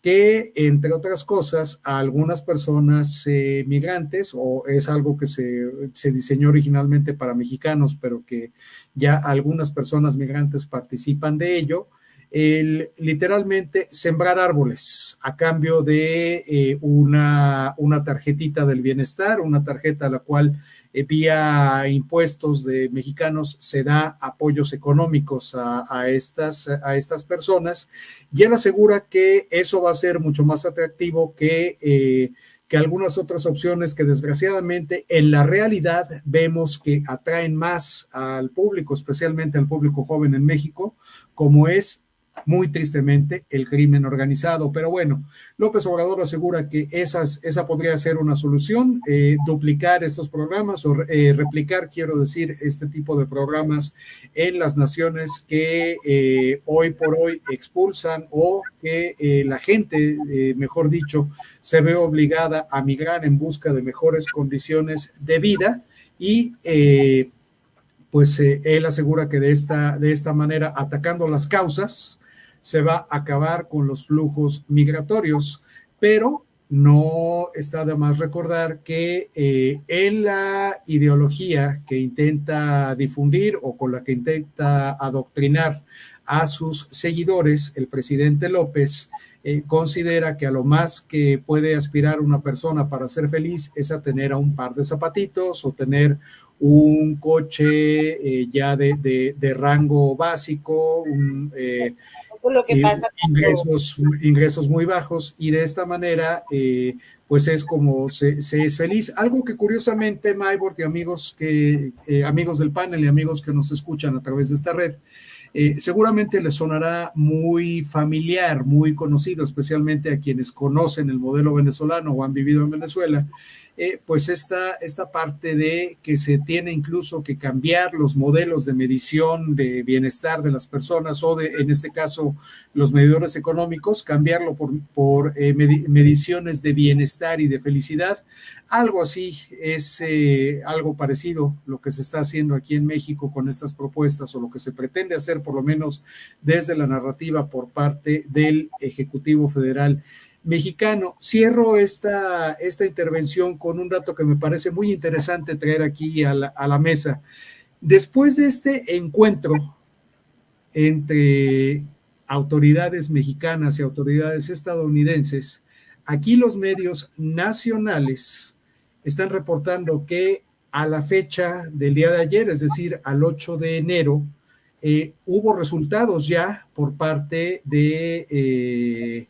que entre otras cosas a algunas personas migrantes, o es algo que se diseñó originalmente para mexicanos, pero que ya algunas personas migrantes participan de ello, literalmente sembrar árboles a cambio de una tarjetita del bienestar, una tarjeta a la cual vía impuestos de mexicanos se da apoyos económicos a estas personas, y él asegura que eso va a ser mucho más atractivo que algunas otras opciones que desgraciadamente en la realidad vemos que atraen más al público, especialmente al público joven en México, como es muy tristemente el crimen organizado. Pero bueno, López Obrador asegura que esa podría ser una solución, duplicar estos programas o replicar, quiero decir, este tipo de programas en las naciones que hoy por hoy expulsan o que la gente, mejor dicho, se ve obligada a migrar en busca de mejores condiciones de vida. Y pues él asegura que de esta manera, atacando las causas, se va a acabar con los flujos migratorios, pero no está de más recordar que en la ideología que intenta difundir o con la que intenta adoctrinar a sus seguidores, el presidente López considera que a lo más que puede aspirar una persona para ser feliz es a tener a un par de zapatitos o tener un coche ya de rango básico, lo que pasa ingresos muy bajos, y de esta manera pues es como se es feliz. Algo que curiosamente, Maybord y amigos del panel y amigos que nos escuchan a través de esta red, seguramente les sonará muy familiar, muy conocido, especialmente a quienes conocen el modelo venezolano o han vivido en Venezuela, pues esta parte de que se tiene incluso que cambiar los modelos de medición de bienestar de las personas o en este caso los medidores económicos, cambiarlo por mediciones de bienestar y de felicidad. Algo así es algo parecido lo que se está haciendo aquí en México con estas propuestas, o lo que se pretende hacer por lo menos desde la narrativa por parte del Ejecutivo Federal mexicano. Cierro esta intervención con un dato que me parece muy interesante traer aquí a la mesa. Después de este encuentro entre autoridades mexicanas y autoridades estadounidenses, aquí los medios nacionales están reportando que a la fecha del día de ayer, es decir, al 8 de enero, hubo resultados ya por parte de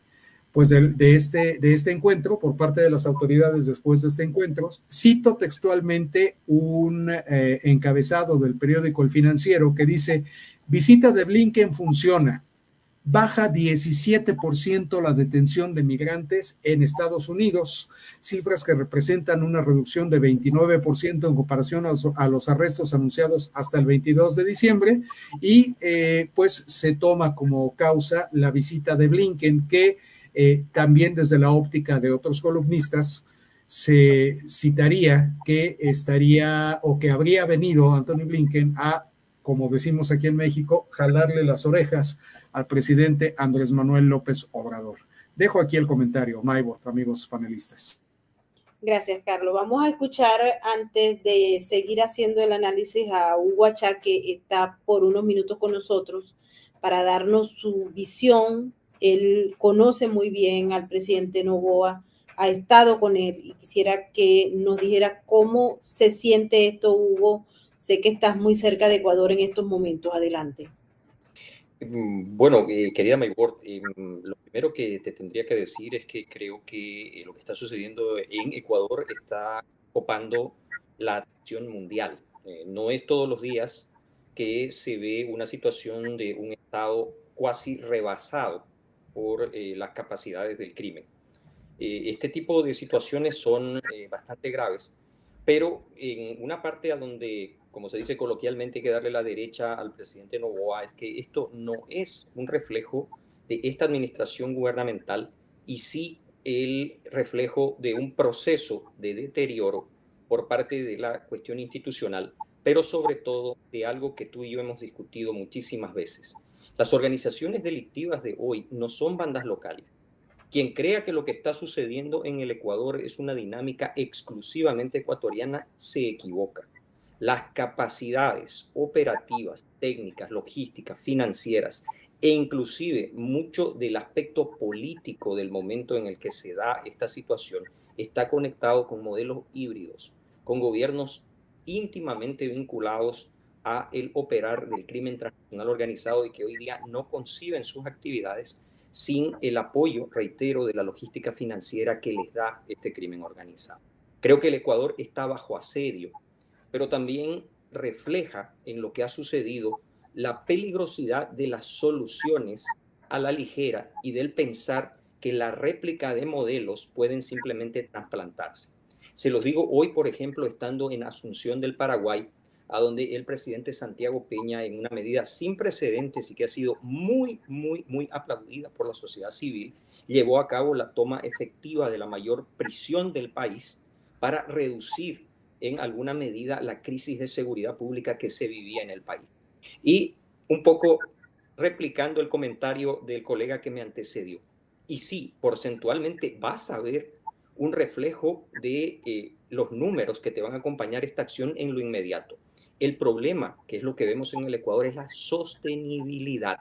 este encuentro, por parte de las autoridades después de este encuentro. Cito textualmente un encabezado del periódico El Financiero que dice: visita de Blinken funciona, baja 17% la detención de migrantes en Estados Unidos, cifras que representan una reducción de 29% en comparación a los arrestos anunciados hasta el 22 de diciembre, y pues se toma como causa la visita de Blinken, que también desde la óptica de otros columnistas se citaría que estaría o que habría venido Antony Blinken a, como decimos aquí en México, jalarle las orejas al presidente Andrés Manuel López Obrador. Dejo aquí el comentario, Maybord, amigos panelistas. Gracias, Carlos. Vamos a escuchar, antes de seguir haciendo el análisis, a Hugo Achá, que está por unos minutos con nosotros para darnos su visión. Él conoce muy bien al presidente Noboa, ha estado con él, y quisiera que nos dijera cómo se siente esto, Hugo. Sé que estás muy cerca de Ecuador en estos momentos. Adelante. Bueno, querida Maybord, lo primero que te tendría que decir es que creo que lo que está sucediendo en Ecuador está copando la atención mundial. No es todos los días que se ve una situación de un Estado cuasi rebasado por las capacidades del crimen. Este tipo de situaciones son bastante graves, pero en una parte a donde, como se dice coloquialmente, hay que darle la derecha al presidente Noboa, es que esto no es un reflejo de esta administración gubernamental y sí el reflejo de un proceso de deterioro por parte de la cuestión institucional, pero sobre todo de algo que tú y yo hemos discutido muchísimas veces. Las organizaciones delictivas de hoy no son bandas locales. Quien crea que lo que está sucediendo en el Ecuador es una dinámica exclusivamente ecuatoriana se equivoca. Las capacidades operativas, técnicas, logísticas, financieras e inclusive mucho del aspecto político del momento en el que se da esta situación está conectado con modelos híbridos, con gobiernos íntimamente vinculados a el operar del crimen transnacional organizado y que hoy día no conciben sus actividades sin el apoyo, reitero, de la logística financiera que les da este crimen organizado. Creo que el Ecuador está bajo asedio, pero también refleja en lo que ha sucedido la peligrosidad de las soluciones a la ligera y del pensar que la réplica de modelos pueden simplemente trasplantarse. Se los digo hoy, por ejemplo, estando en Asunción del Paraguay, a donde el presidente Santiago Peña, en una medida sin precedentes y que ha sido muy aplaudida por la sociedad civil, llevó a cabo la toma efectiva de la mayor prisión del país para reducir en alguna medida la crisis de seguridad pública que se vivía en el país. Y un poco replicando el comentario del colega que me antecedió, y sí, porcentualmente vas a ver un reflejo de los números que te van a acompañar esta acción en lo inmediato. El problema, que es lo que vemos en el Ecuador, es la sostenibilidad,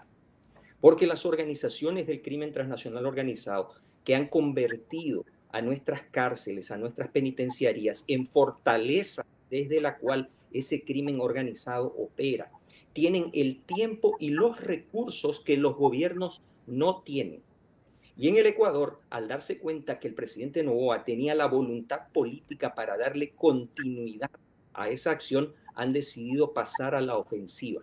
porque las organizaciones del crimen transnacional organizado que han convertido a nuestras cárceles, a nuestras penitenciarías en fortaleza desde la cual ese crimen organizado opera, tienen el tiempo y los recursos que los gobiernos no tienen. Y en el Ecuador, al darse cuenta que el presidente Noboa tenía la voluntad política para darle continuidad a esa acción, han decidido pasar a la ofensiva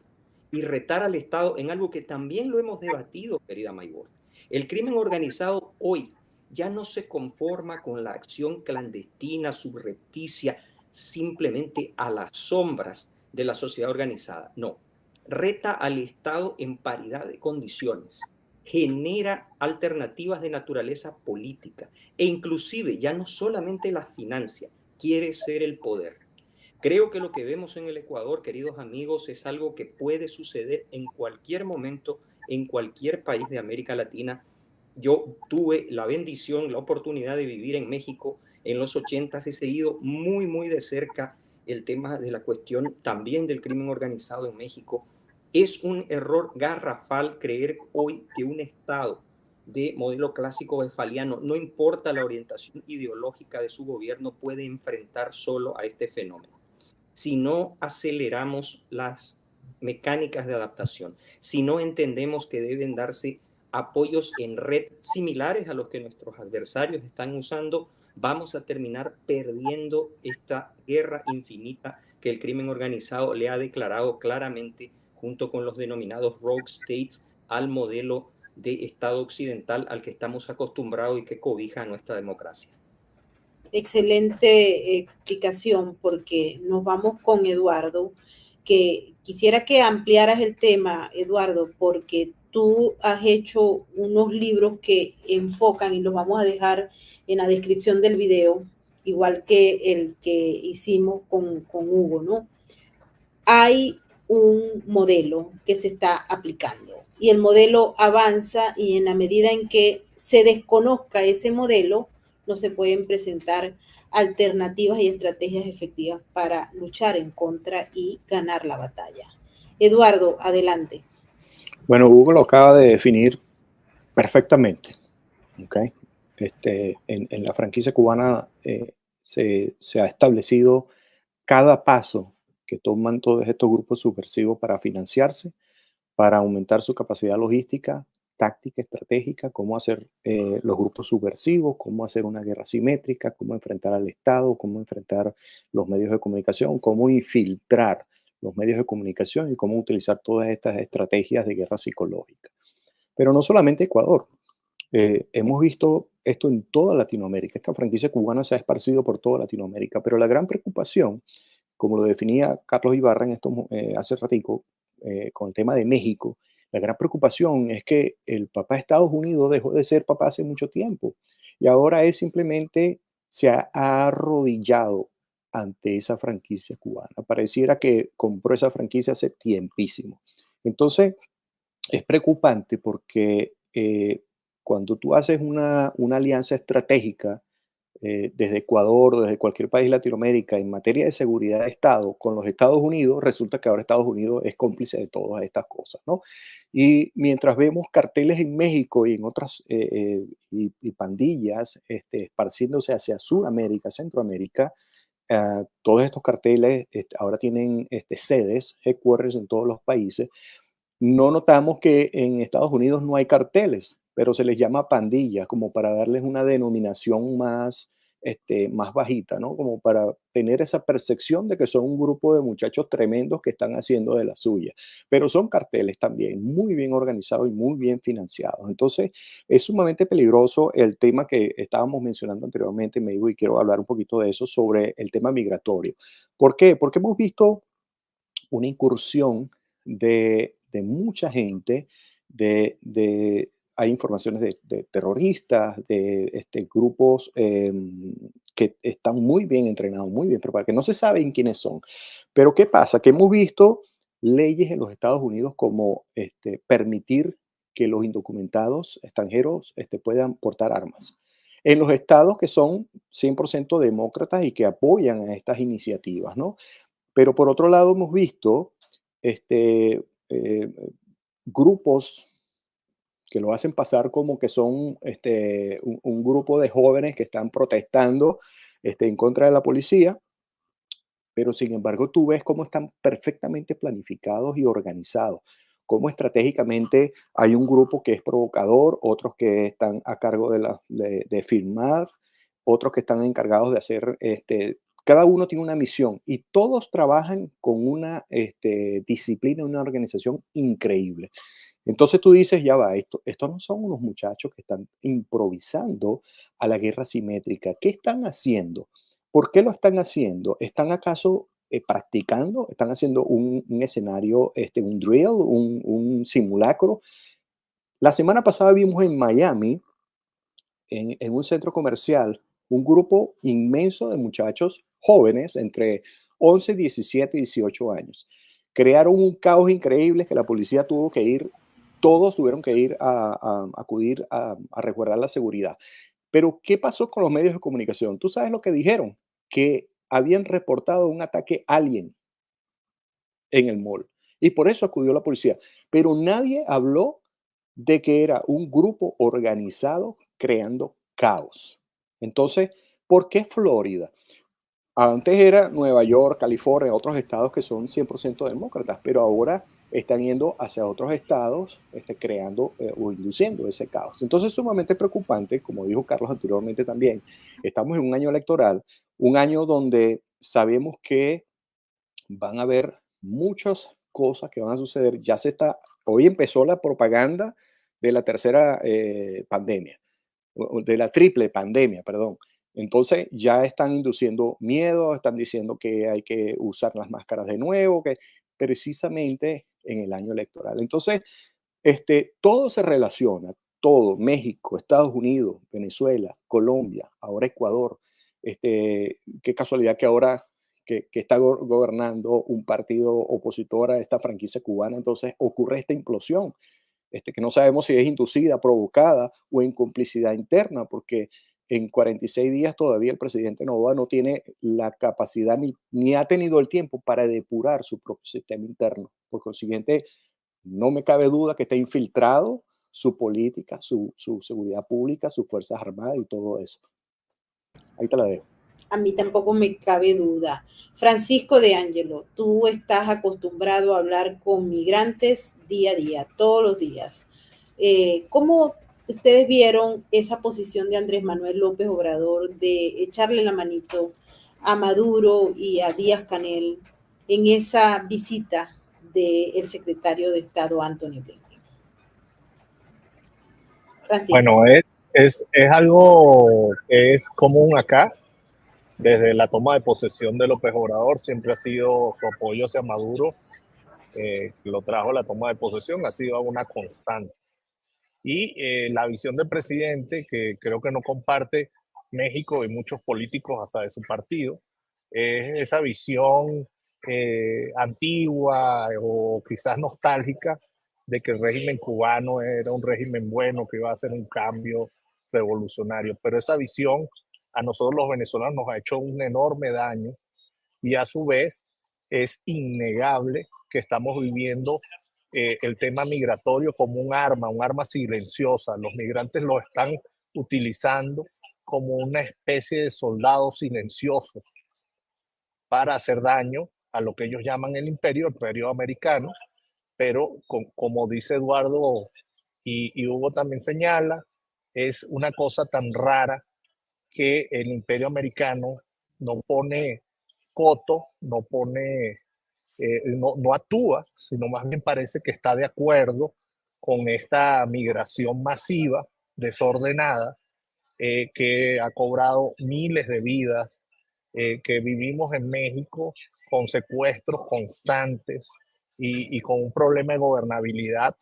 y retar al Estado en algo que también lo hemos debatido, querida Maybor. El crimen organizado hoy ya no se conforma con la acción clandestina, subrepticia, simplemente a las sombras de la sociedad organizada. No, reta al Estado en paridad de condiciones, genera alternativas de naturaleza política e inclusive ya no solamente la financia, quiere ser el poder. Creo que lo que vemos en el Ecuador, queridos amigos, es algo que puede suceder en cualquier momento, en cualquier país de América Latina. Yo tuve la bendición, la oportunidad de vivir en México en los 80s. He seguido muy de cerca el tema de la cuestión también del crimen organizado en México. Es un error garrafal creer hoy que un Estado de modelo clásico westfaliano, no importa la orientación ideológica de su gobierno, puede enfrentar solo a este fenómeno. Si no aceleramos las mecánicas de adaptación, si no entendemos que deben darse apoyos en red similares a los que nuestros adversarios están usando, vamos a terminar perdiendo esta guerra infinita que el crimen organizado le ha declarado claramente, junto con los denominados rogue states, al modelo de Estado occidental al que estamos acostumbrados y que cobija a nuestra democracia. Excelente explicación, porque nos vamos con Eduardo, que quisiera que ampliaras el tema, Eduardo, porque tú has hecho unos libros que enfocan, y los vamos a dejar en la descripción del video, igual que el que hicimos con Hugo, ¿no? Hay un modelo que se está aplicando y el modelo avanza, y en la medida en que se desconozca ese modelo, no se pueden presentar alternativas y estrategias efectivas para luchar en contra y ganar la batalla. Eduardo, adelante. Bueno, Hugo lo acaba de definir perfectamente. ¿Okay? En la franquicia cubana se ha establecido cada paso que toman todos estos grupos subversivos para financiarse, para aumentar su capacidad logística, táctica, estratégica, cómo hacer los grupos subversivos, cómo hacer una guerra simétrica, cómo enfrentar al Estado, cómo enfrentar los medios de comunicación, cómo infiltrar los medios de comunicación y cómo utilizar todas estas estrategias de guerra psicológica. Pero no solamente Ecuador. Hemos visto esto en toda Latinoamérica. Esta franquicia cubana se ha esparcido por toda Latinoamérica, pero la gran preocupación, como lo definía Carlos Ibarra hace ratico, con el tema de México, la gran preocupación es que el papá de Estados Unidos dejó de ser papá hace mucho tiempo y ahora él simplemente se ha arrodillado ante esa franquicia cubana. Pareciera que compró esa franquicia hace tiempísimo. Entonces, es preocupante porque cuando tú haces una alianza estratégica desde Ecuador o desde cualquier país de Latinoamérica en materia de seguridad de Estado con los Estados Unidos, resulta que ahora Estados Unidos es cómplice de todas estas cosas, ¿no? Y mientras vemos carteles en México y en otras y pandillas esparciéndose hacia Sudamérica, Centroamérica, todos estos carteles ahora tienen sedes, headquarters en todos los países. No notamos que en Estados Unidos no hay carteles, pero se les llama pandillas, como para darles una denominación más bajita, ¿no? Como para tener esa percepción de que son un grupo de muchachos tremendos que están haciendo de la suya. Pero son carteles también, muy bien organizados y muy bien financiados. Entonces, es sumamente peligroso el tema que estábamos mencionando anteriormente, me digo, y quiero hablar un poquito de eso, sobre el tema migratorio. ¿Por qué? Porque hemos visto una incursión de mucha gente, hay informaciones de terroristas, de grupos que están muy bien entrenados, muy bien preparados, que no se saben quiénes son. Pero ¿qué pasa? Que hemos visto leyes en los Estados Unidos como permitir que los indocumentados extranjeros puedan portar armas. En los estados que son 100% demócratas y que apoyan a estas iniciativas, ¿no? Pero por otro lado hemos visto eh, grupos que lo hacen pasar como que son un grupo de jóvenes que están protestando en contra de la policía, pero sin embargo tú ves cómo están perfectamente planificados y organizados, cómo estratégicamente hay un grupo que es provocador, otros que están a cargo de filmar, otros que están encargados de hacer, cada uno tiene una misión y todos trabajan con una disciplina, una organización increíble. Entonces tú dices, ya va, estos no son unos muchachos que están improvisando a la guerra simétrica. ¿Qué están haciendo? ¿Por qué lo están haciendo? ¿Están acaso practicando? ¿Están haciendo un escenario, un drill, un simulacro? La semana pasada vimos en Miami, en un centro comercial, un grupo inmenso de muchachos jóvenes entre 11, 17 y 18 años. Crearon un caos increíble que la policía tuvo que ir, todos tuvieron que ir a acudir a resguardar la seguridad. Pero, ¿qué pasó con los medios de comunicación? ¿Tú sabes lo que dijeron? Que habían reportado un ataque alien en el mall y por eso acudió la policía. Pero nadie habló de que era un grupo organizado creando caos. Entonces, ¿por qué Florida? Antes era Nueva York, California, otros estados que son 100% demócratas, pero ahora están yendo hacia otros estados, creando o induciendo ese caos. Entonces, es sumamente preocupante, como dijo Carlos anteriormente también, estamos en un año electoral, un año donde sabemos que van a haber muchas cosas que van a suceder. Hoy empezó la propaganda de la tercera pandemia, de la triple pandemia, perdón. Entonces ya están induciendo miedo, están diciendo que hay que usar las máscaras de nuevo, que precisamente en el año electoral. Entonces, todo se relaciona, todo, México, Estados Unidos, Venezuela, Colombia, ahora Ecuador. Qué casualidad que ahora que está gobernando un partido opositor a esta franquicia cubana, entonces ocurre esta implosión, que no sabemos si es inducida, provocada o en complicidad interna, porque en 46 días todavía el presidente Noboa no tiene la capacidad ni ha tenido el tiempo para depurar su propio sistema interno. Por consiguiente, no me cabe duda que está infiltrado su política, su seguridad pública, sus fuerzas armadas y todo eso. Ahí te la dejo. A mí tampoco me cabe duda. Francisco de Ángelo, tú estás acostumbrado a hablar con migrantes día a día, todos los días. ¿Cómo ustedes vieron esa posición de Andrés Manuel López Obrador de echarle la manito a Maduro y a Díaz-Canel en esa visita del secretario de Estado Antony Blinken? Francisco. Bueno, es algo que es común acá. Desde la toma de posesión de López Obrador siempre ha sido su apoyo hacia Maduro, que lo trajo a la toma de posesión, ha sido una constante. Y la visión del presidente, que creo que no comparte México y muchos políticos hasta de su partido, es esa visión antigua o quizás nostálgica de que el régimen cubano era un régimen bueno, que iba a hacer un cambio revolucionario. Pero esa visión a nosotros los venezolanos nos ha hecho un enorme daño y a su vez es innegable que estamos viviendo el tema migratorio como un arma silenciosa. Los migrantes lo están utilizando como una especie de soldados silenciosos para hacer daño a lo que ellos llaman el imperio americano, pero como dice Eduardo y Hugo también señala, es una cosa tan rara que el imperio americano no pone coto, no actúa, sino más bien parece que está de acuerdo con esta migración masiva, desordenada, que ha cobrado miles de vidas, que vivimos en México con secuestros constantes y con un problema de gobernabilidad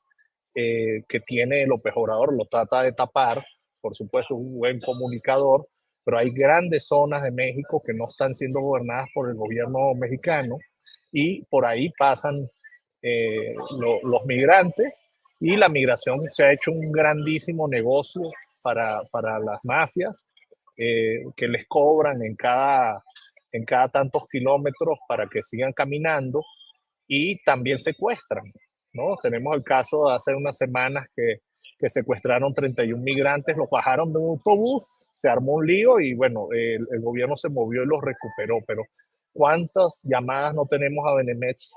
que tiene López Obrador, lo trata de tapar, por supuesto, es un buen comunicador, pero hay grandes zonas de México que no están siendo gobernadas por el gobierno mexicano y por ahí pasan los migrantes y la migración se ha hecho un grandísimo negocio para las mafias que les cobran en cada tantos kilómetros para que sigan caminando y también secuestran, ¿no? Tenemos el caso de hace unas semanas que secuestraron 31 migrantes, los bajaron de un autobús, se armó un lío y bueno, el gobierno se movió y los recuperó, pero ¿cuántas llamadas no tenemos a Benemets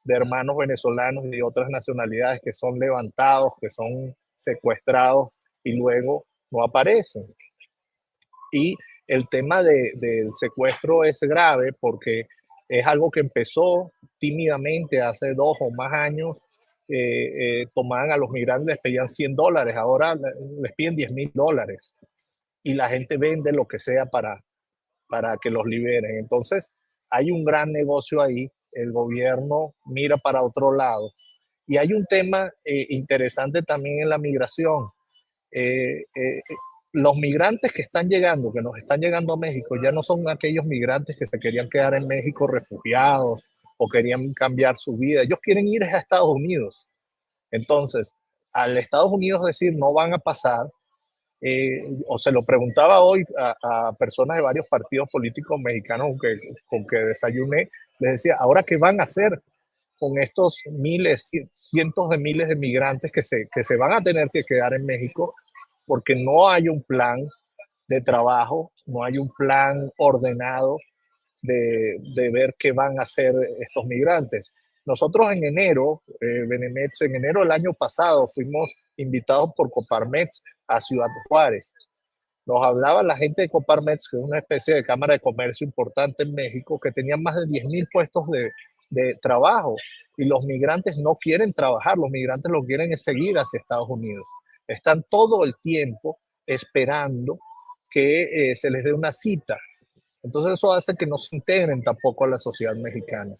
de hermanos venezolanos y de otras nacionalidades que son levantados, que son secuestrados y luego no aparecen? Y el tema del secuestro es grave porque es algo que empezó tímidamente hace 2 o más años. Tomaban a los migrantes, les pedían $100, ahora les piden $10,000 y la gente vende lo que sea para que los liberen. Entonces, hay un gran negocio ahí, el gobierno mira para otro lado. Y hay un tema interesante también en la migración. Eh, eh, los migrantes que están llegando, que nos están llegando a México, ya no son aquellos migrantes que se querían quedar en México refugiados o querían cambiar su vida. Ellos quieren ir a Estados Unidos. Entonces, al Estados Unidos decir no van a pasar, o se lo preguntaba hoy a personas de varios partidos políticos mexicanos con que desayuné, les decía, ¿ahora qué van a hacer con estos miles, cientos de miles de migrantes que se van a tener que quedar en México? Porque no hay un plan de trabajo, no hay un plan ordenado de ver qué van a hacer estos migrantes. Nosotros en enero, Benemets, en enero del año pasado fuimos invitados por Coparmex a Ciudad Juárez. Nos hablaba la gente de Coparmex, que es una especie de cámara de comercio importante en México, que tenían más de 10,000 puestos de trabajo y los migrantes no quieren trabajar, los migrantes lo quieren es seguir hacia Estados Unidos. Están todo el tiempo esperando que se les dé una cita. Entonces eso hace que no se integren tampoco a la sociedad mexicana.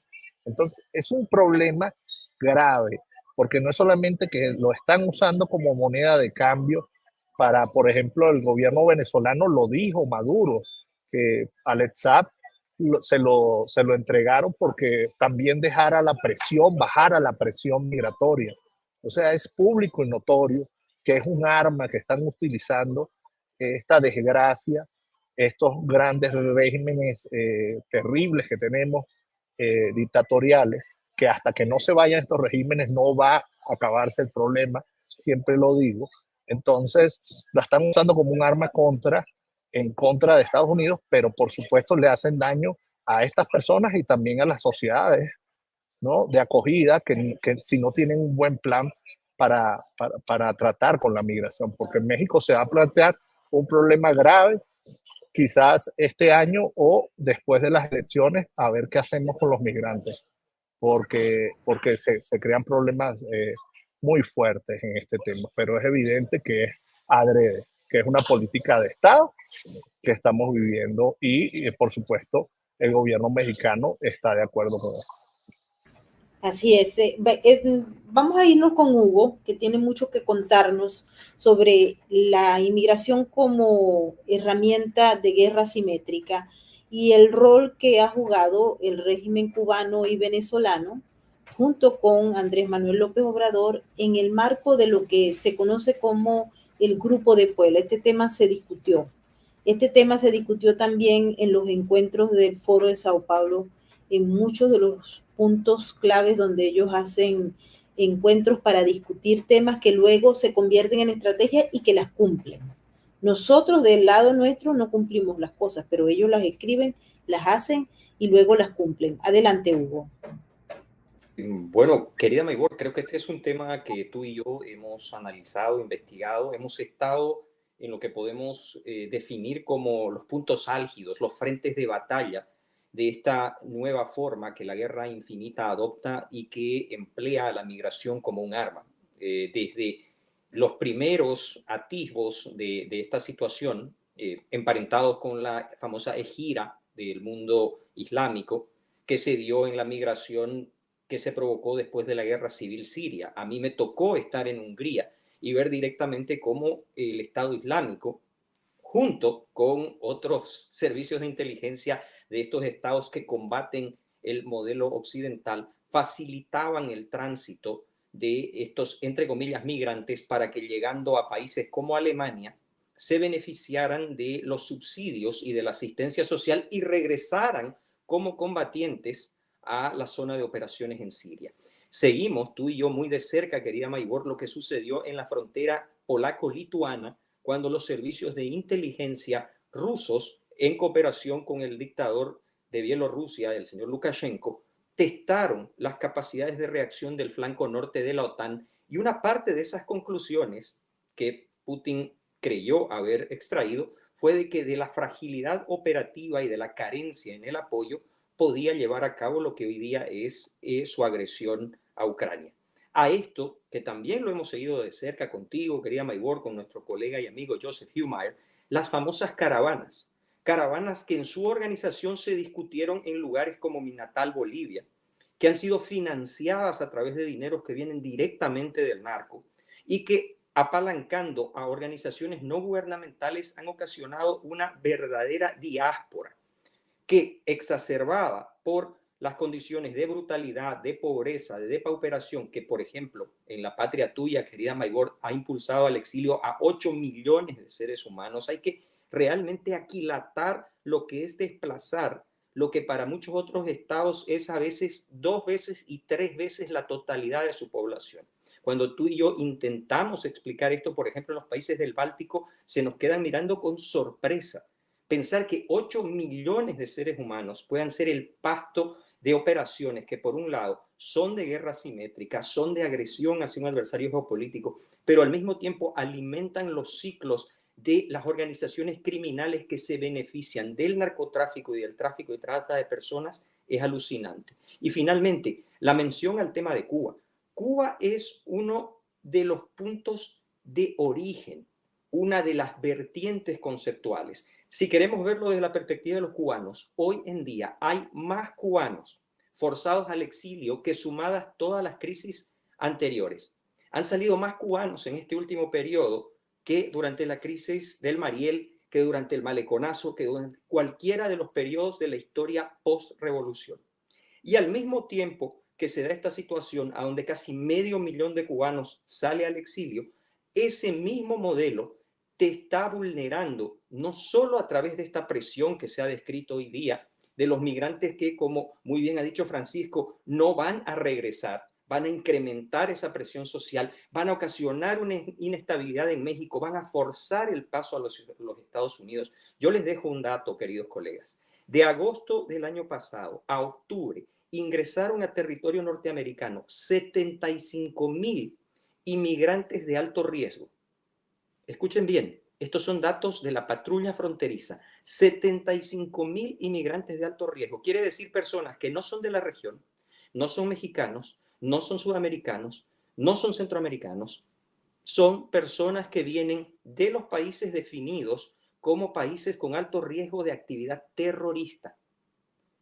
Entonces es un problema grave, porque no es solamente que lo están usando como moneda de cambio para, por ejemplo, el gobierno venezolano lo dijo Maduro, que al ETSAP se lo entregaron porque también bajara la presión migratoria. O sea, es público y notorio que es un arma que están utilizando esta desgracia, estos grandes regímenes terribles que tenemos, dictatoriales, que hasta que no se vayan estos regímenes no va a acabarse el problema, siempre lo digo. Entonces, la están usando como un arma en contra de Estados Unidos, pero por supuesto le hacen daño a estas personas y también a las sociedades, ¿no?, de acogida, que si no tienen un buen plan para tratar con la migración, porque en México se va a plantear un problema grave, quizás este año o después de las elecciones, a ver qué hacemos con los migrantes, porque se crean problemas muy fuertes en este tema, pero es evidente que es adrede, que es una política de Estado que estamos viviendo y por supuesto, el gobierno mexicano está de acuerdo con eso. Así es. Vamos a irnos con Hugo, que tiene mucho que contarnos sobre la inmigración como herramienta de guerra asimétrica y el rol que ha jugado el régimen cubano y venezolano junto con Andrés Manuel López Obrador en el marco de lo que se conoce como el Grupo de Puebla. Este tema se discutió. Este tema se discutió también en los encuentros del Foro de Sao Paulo, en muchos de los puntos claves donde ellos hacen encuentros para discutir temas que luego se convierten en estrategias y que las cumplen. Nosotros del lado nuestro no cumplimos las cosas, pero ellos las escriben, las hacen y luego las cumplen. Adelante, Hugo. Bueno, querida Maybor, creo que este es un tema que tú y yo hemos analizado, investigado, hemos estado en lo que podemos definir como los puntos álgidos, los frentes de batalla de esta nueva forma que la guerra infinita adopta y que emplea a la migración como un arma. Desde los primeros atisbos de esta situación, emparentados con la famosa ejira del mundo islámico que se dio en la migración que se provocó después de la guerra civil siria. A mí me tocó estar en Hungría y ver directamente cómo el Estado Islámico, junto con otros servicios de inteligencia de estos estados que combaten el modelo occidental, facilitaban el tránsito de estos, entre comillas, migrantes para que llegando a países como Alemania se beneficiaran de los subsidios y de la asistencia social y regresaran como combatientes a la zona de operaciones en Siria. Seguimos, tú y yo, muy de cerca, querida Maybor, lo que sucedió en la frontera polaco-lituana cuando los servicios de inteligencia rusos, en cooperación con el dictador de Bielorrusia, el señor Lukashenko, testaron las capacidades de reacción del flanco norte de la OTAN y una parte de esas conclusiones que Putin creyó haber extraído fue de que de la fragilidad operativa y de la carencia en el apoyo podía llevar a cabo lo que hoy día es su agresión a Ucrania. A esto, que también lo hemos seguido de cerca contigo, querida Maybor, con nuestro colega y amigo Joseph Heumeyer, las famosas caravanas. Caravanas que en su organización se discutieron en lugares como mi natal Bolivia, que han sido financiadas a través de dineros que vienen directamente del narco y que, apalancando a organizaciones no gubernamentales, han ocasionado una verdadera diáspora que, exacerbada por las condiciones de brutalidad, de pobreza, de depauperación, que por ejemplo en la patria tuya, querida Maybor, ha impulsado al exilio a 8 millones de seres humanos. Hay que realmente aquilatar lo que es desplazar, lo que para muchos otros estados es a veces 2 veces y 3 veces la totalidad de su población. Cuando tú y yo intentamos explicar esto, por ejemplo, en los países del Báltico, se nos quedan mirando con sorpresa. Pensar que 8 millones de seres humanos puedan ser el pasto de operaciones que, por un lado, son de guerra asimétrica, son de agresión hacia un adversario geopolítico, pero al mismo tiempo alimentan los ciclos de las organizaciones criminales que se benefician del narcotráfico y del tráfico y trata de personas, es alucinante. Y finalmente, la mención al tema de Cuba. Cuba es uno de los puntos de origen, una de las vertientes conceptuales. Si queremos verlo desde la perspectiva de los cubanos, hoy en día hay más cubanos forzados al exilio que sumadas todas las crisis anteriores. Han salido más cubanos en este último periodo que durante la crisis del Mariel, que durante el Maleconazo, que durante cualquiera de los periodos de la historia post-revolución. Y al mismo tiempo que se da esta situación a donde casi 500.000 de cubanos sale al exilio, ese mismo modelo te está vulnerando, no solo a través de esta presión que se ha descrito hoy día, de los migrantes que, como muy bien ha dicho Francisco, no van a regresar, van a incrementar esa presión social, van a ocasionar una inestabilidad en México, van a forzar el paso a los Estados Unidos. Yo les dejo un dato, queridos colegas. De agosto del año pasado a octubre, ingresaron a territorio norteamericano 75.000 inmigrantes de alto riesgo. Escuchen bien, estos son datos de la patrulla fronteriza. 75.000 inmigrantes de alto riesgo. Quiere decir personas que no son de la región, no son mexicanos, no son sudamericanos, no son centroamericanos, son personas que vienen de los países definidos como países con alto riesgo de actividad terrorista.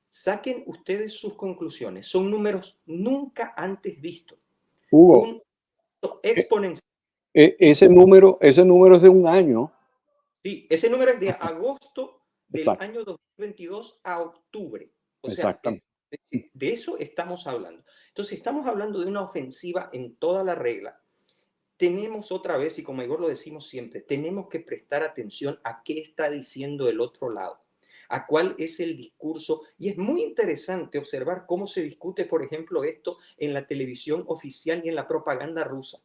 Saquen ustedes sus conclusiones. Son números nunca antes vistos. Hugo, un exponencial. Ese número es de un año. Sí, ese número es de agosto del Exacto. año 2022 a octubre. O sea, Exactamente. de eso estamos hablando. Entonces, estamos hablando de una ofensiva en toda la regla. Tenemos otra vez, y como Igor lo decimos siempre, tenemos que prestar atención a qué está diciendo el otro lado, a cuál es el discurso. Y es muy interesante observar cómo se discute, por ejemplo, esto en la televisión oficial y en la propaganda rusa.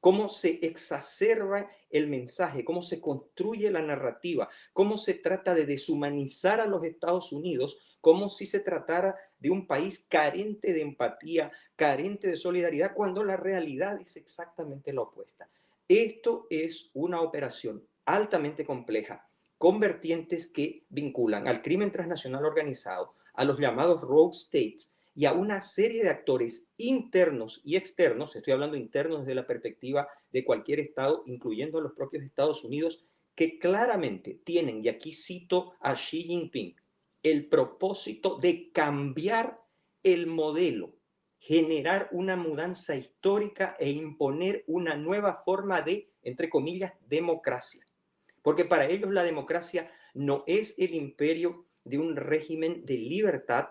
Cómo se exacerba el mensaje, cómo se construye la narrativa, cómo se trata de deshumanizar a los Estados Unidos, como si se tratara de un país carente de empatía, carente de solidaridad, cuando la realidad es exactamente la opuesta. Esto es una operación altamente compleja, con vertientes que vinculan al crimen transnacional organizado, a los llamados rogue states, y a una serie de actores internos y externos, estoy hablando internos desde la perspectiva de cualquier Estado, incluyendo a los propios Estados Unidos, que claramente tienen, y aquí cito a Xi Jinping, el propósito de cambiar el modelo, generar una mudanza histórica e imponer una nueva forma de, entre comillas, democracia. Porque para ellos la democracia no es el imperio de un régimen de libertad,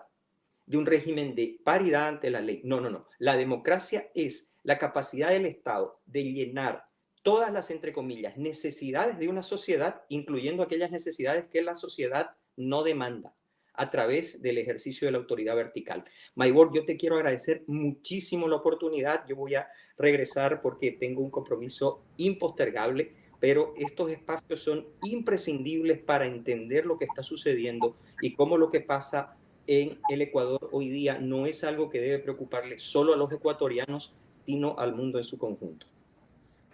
de un régimen de paridad ante la ley. No, no, no. La democracia es la capacidad del Estado de llenar todas las, entre comillas, necesidades de una sociedad, incluyendo aquellas necesidades que la sociedad no demanda, a través del ejercicio de la autoridad vertical. Maybor, yo te quiero agradecer muchísimo la oportunidad. Yo voy a regresar porque tengo un compromiso impostergable, pero estos espacios son imprescindibles para entender lo que está sucediendo y cómo lo que pasa en el Ecuador hoy día no es algo que debe preocuparle solo a los ecuatorianos, sino al mundo en su conjunto.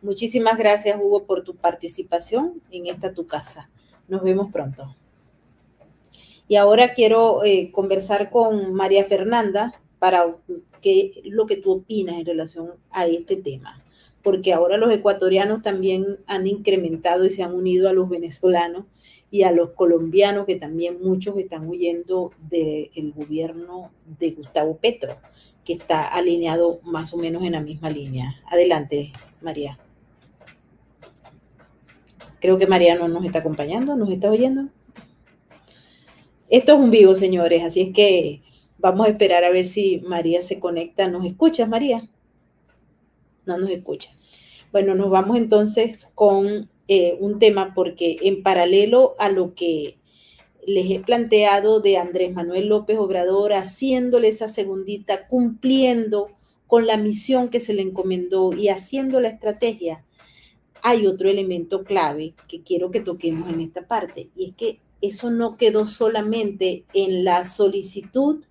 Muchísimas gracias, Hugo, por tu participación en esta tu casa. Nos vemos pronto. Y ahora quiero conversar con María Fernanda para qué es lo que tú opinas en relación a este tema, porque ahora los ecuatorianos también han incrementado y se han unido a los venezolanos y a los colombianos, que también muchos están huyendo del gobierno de Gustavo Petro, que está alineado más o menos en la misma línea. Adelante, María. Creo que María no nos está acompañando, ¿nos está oyendo? Esto es un vivo, señores, así es que vamos a esperar a ver si María se conecta. ¿Nos escuchas, María? No nos escucha. Bueno, nos vamos entonces con un tema, porque en paralelo a lo que les he planteado de Andrés Manuel López Obrador, haciéndole esa segundita, cumpliendo con la misión que se le encomendó y haciendo la estrategia, hay otro elemento clave que quiero que toquemos en esta parte, y es que eso no quedó solamente en la solicitud,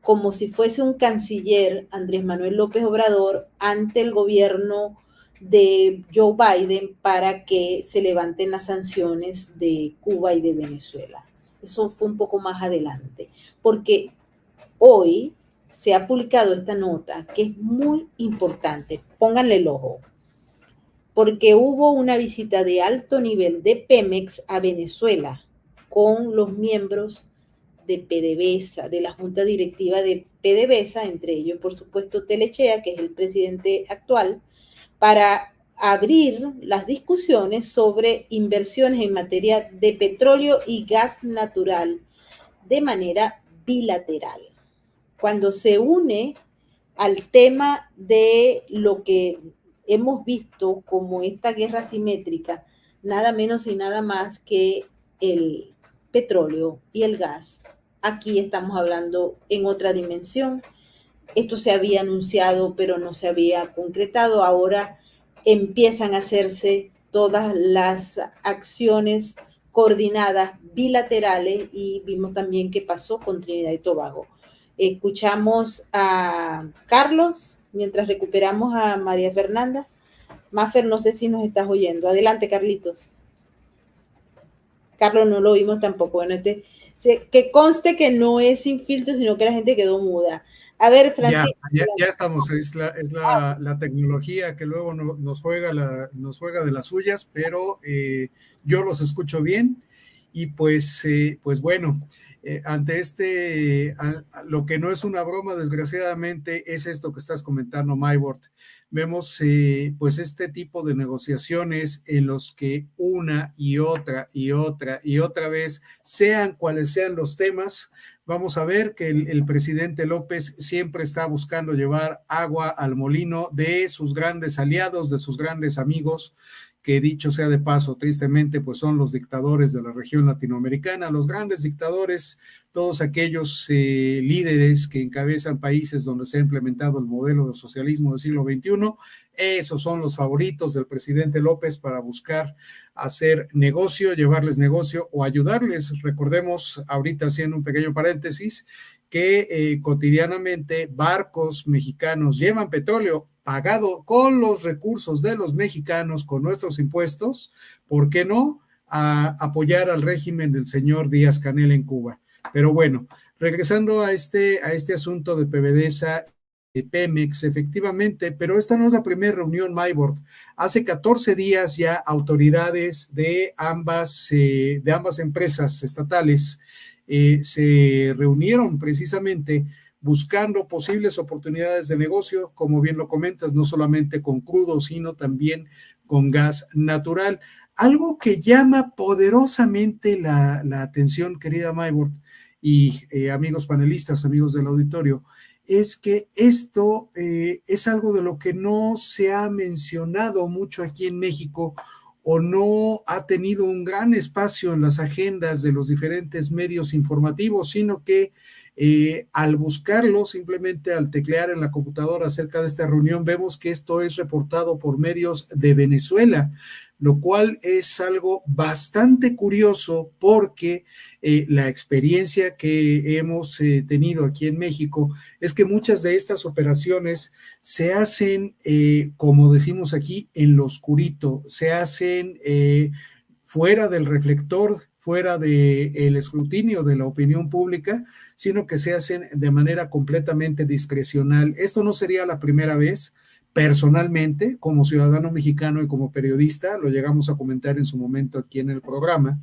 como si fuese un canciller, Andrés Manuel López Obrador, ante el gobierno de Joe Biden para que se levanten las sanciones de Cuba y de Venezuela. Eso fue un poco más adelante, porque hoy se ha publicado esta nota que es muy importante. Pónganle el ojo, porque hubo una visita de alto nivel de Pemex a Venezuela con los miembros de PDVSA, de la junta directiva de PDVSA, entre ellos, por supuesto, Telechea, que es el presidente actual, para abrir las discusiones sobre inversiones en materia de petróleo y gas natural de manera bilateral. Cuando se une al tema de lo que hemos visto como esta guerra asimétrica, nada menos y nada más que el petróleo y el gas, aquí estamos hablando en otra dimensión. Esto se había anunciado, pero no se había concretado. Ahora empiezan a hacerse todas las acciones coordinadas bilaterales, y vimos también qué pasó con Trinidad y Tobago. Escuchamos a Carlos mientras recuperamos a María Fernanda. Mafer, no sé si nos estás oyendo. Adelante, Carlitos. Carlos, no lo oímos tampoco. Bueno, que conste que no es sin filtro, sino que la gente quedó muda. A ver, Ya, Francisco. ya estamos, es la tecnología que luego nos juega de las suyas, pero yo los escucho bien y pues bueno, ante lo que no es una broma, desgraciadamente, es esto que estás comentando, Maybord. Vemos pues este tipo de negociaciones en los que una y otra y otra y otra vez, sean cuales sean los temas, vamos a ver que el presidente López siempre está buscando llevar agua al molino de sus grandes aliados, de sus grandes amigos, que dicho sea de paso, tristemente, pues son los dictadores de la región latinoamericana, los grandes dictadores, todos aquellos líderes que encabezan países donde se ha implementado el modelo de socialismo del siglo XXI, esos son los favoritos del presidente López para buscar hacer negocio, llevarles negocio o ayudarles. Recordemos, ahorita haciendo un pequeño paréntesis, que cotidianamente barcos mexicanos llevan petróleo pagado con los recursos de los mexicanos, con nuestros impuestos, ¿por qué no? A apoyar al régimen del señor Díaz-Canel en Cuba. Pero bueno, regresando a este asunto de PDVSA, de Pemex, efectivamente, pero esta no es la primera reunión, Maybord. Hace 14 días ya autoridades de ambas empresas estatales se reunieron precisamente buscando posibles oportunidades de negocio, como bien lo comentas, no solamente con crudo, sino también con gas natural. Algo que llama poderosamente la atención, querida Maybord, y amigos panelistas, amigos del auditorio, es que esto es algo de lo que no se ha mencionado mucho aquí en México, o no ha tenido un gran espacio en las agendas de los diferentes medios informativos, sino que al buscarlo, simplemente al teclear en la computadora acerca de esta reunión, vemos que esto es reportado por medios de Venezuela, lo cual es algo bastante curioso porque la experiencia que hemos tenido aquí en México es que muchas de estas operaciones se hacen, como decimos aquí, en lo oscurito, se hacen fuera del reflector, fuera del escrutinio de la opinión pública, sino que se hacen de manera completamente discrecional. Esto no sería la primera vez. Personalmente, como ciudadano mexicano y como periodista, lo llegamos a comentar en su momento aquí en el programa,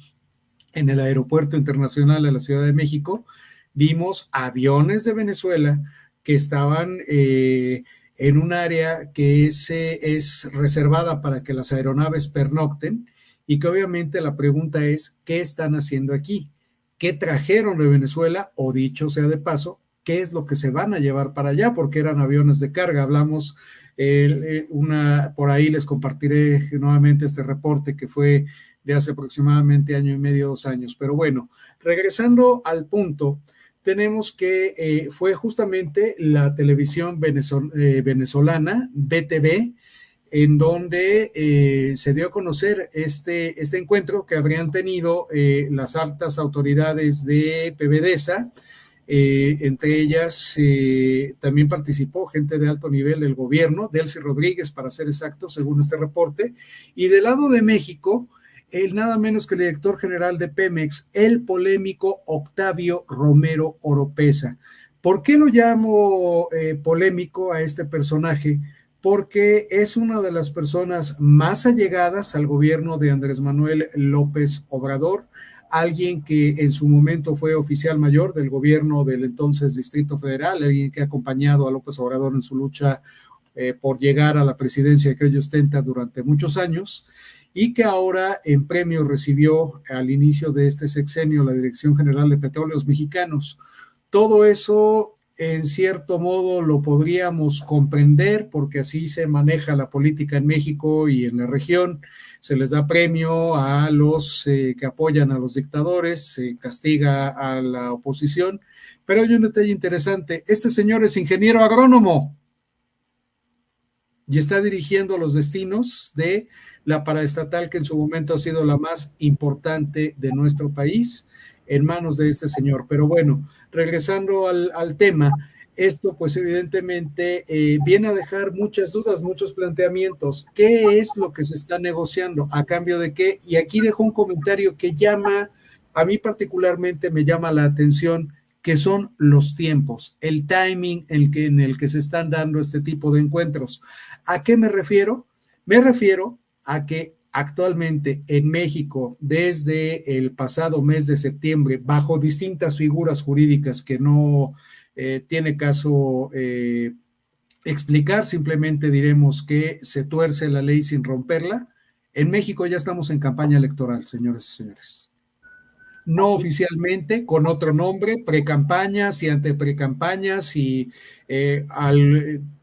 en el Aeropuerto Internacional de la Ciudad de México, vimos aviones de Venezuela que estaban en un área que es reservada para que las aeronaves pernocten, y que obviamente la pregunta es, ¿qué están haciendo aquí? ¿Qué trajeron de Venezuela? O dicho sea de paso, ¿qué es lo que se van a llevar para allá? Porque eran aviones de carga. Hablamos, por ahí les compartiré nuevamente este reporte que fue de hace aproximadamente año y medio, 2 años. Pero bueno, regresando al punto, tenemos que fue justamente la televisión venezolana, BTV, en donde se dio a conocer este encuentro que habrían tenido las altas autoridades de PDVSA. Entre ellas también participó gente de alto nivel del gobierno, Delcy Rodríguez, para ser exacto, según este reporte, y del lado de México, nada menos que el director general de Pemex, el polémico Octavio Romero Oropeza. ¿Por qué lo llamo polémico a este personaje? Porque es una de las personas más allegadas al gobierno de Andrés Manuel López Obrador, alguien que en su momento fue oficial mayor del gobierno del entonces Distrito Federal, alguien que ha acompañado a López Obrador en su lucha por llegar a la presidencia que hoy ostenta durante muchos años, y que ahora en premio recibió al inicio de este sexenio la Dirección General de Petróleos Mexicanos. Todo eso, en cierto modo, lo podríamos comprender porque así se maneja la política en México y en la región. Se les da premio a los que apoyan a los dictadores, se castiga a la oposición, pero hay un detalle interesante. Este señor es ingeniero agrónomo y está dirigiendo los destinos de la paraestatal que en su momento ha sido la más importante de nuestro país, en manos de este señor. Pero bueno, regresando al tema, esto pues evidentemente viene a dejar muchas dudas, muchos planteamientos. ¿Qué es lo que se está negociando? ¿A cambio de qué? Y aquí dejo un comentario que a mí particularmente me llama la atención. que son los tiempos, el timing en el que se están dando este tipo de encuentros. ¿A qué me refiero? Me refiero a que actualmente en México, desde el pasado mes de septiembre, bajo distintas figuras jurídicas que no tiene caso explicar, simplemente diremos que se tuerce la ley sin romperla. En México ya estamos en campaña electoral, señores y señores. No oficialmente, con otro nombre, precampañas y anteprecampañas y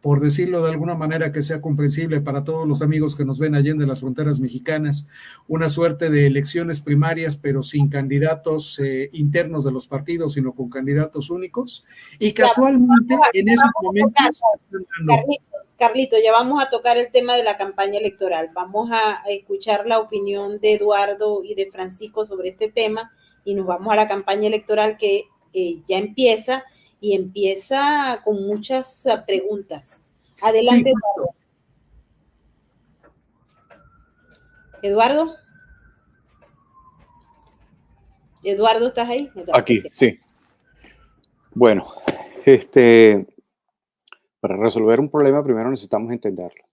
por decirlo de alguna manera que sea comprensible para todos los amigos que nos ven allende las fronteras mexicanas, una suerte de elecciones primarias, pero sin candidatos internos de los partidos, sino con candidatos únicos. Y casualmente en esos momentos... Carlito, ya vamos a tocar el tema de la campaña electoral. Vamos a escuchar la opinión de Eduardo y de Francisco sobre este tema y nos vamos a la campaña electoral que ya empieza y empieza con muchas preguntas. Adelante, sí, Eduardo. Eduardo, ¿estás ahí? Eduardo, aquí, sí. Bueno, para resolver un problema primero necesitamos entenderlo.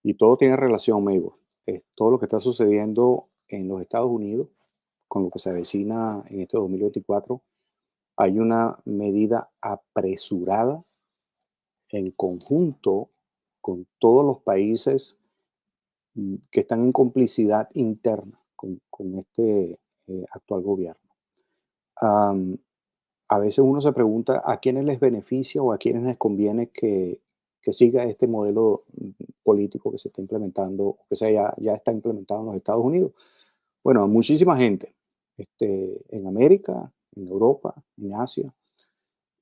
Y todo tiene relación, Maybor. Todo lo que está sucediendo en los Estados Unidos, con lo que se avecina en este 2024, hay una medida apresurada en conjunto con todos los países que están en complicidad interna con este actual gobierno. A veces uno se pregunta a quiénes les beneficia o a quiénes les conviene que siga este modelo político que se está implementando, que ya está implementado en los Estados Unidos. Bueno, a muchísima gente en América, en Europa, en Asia,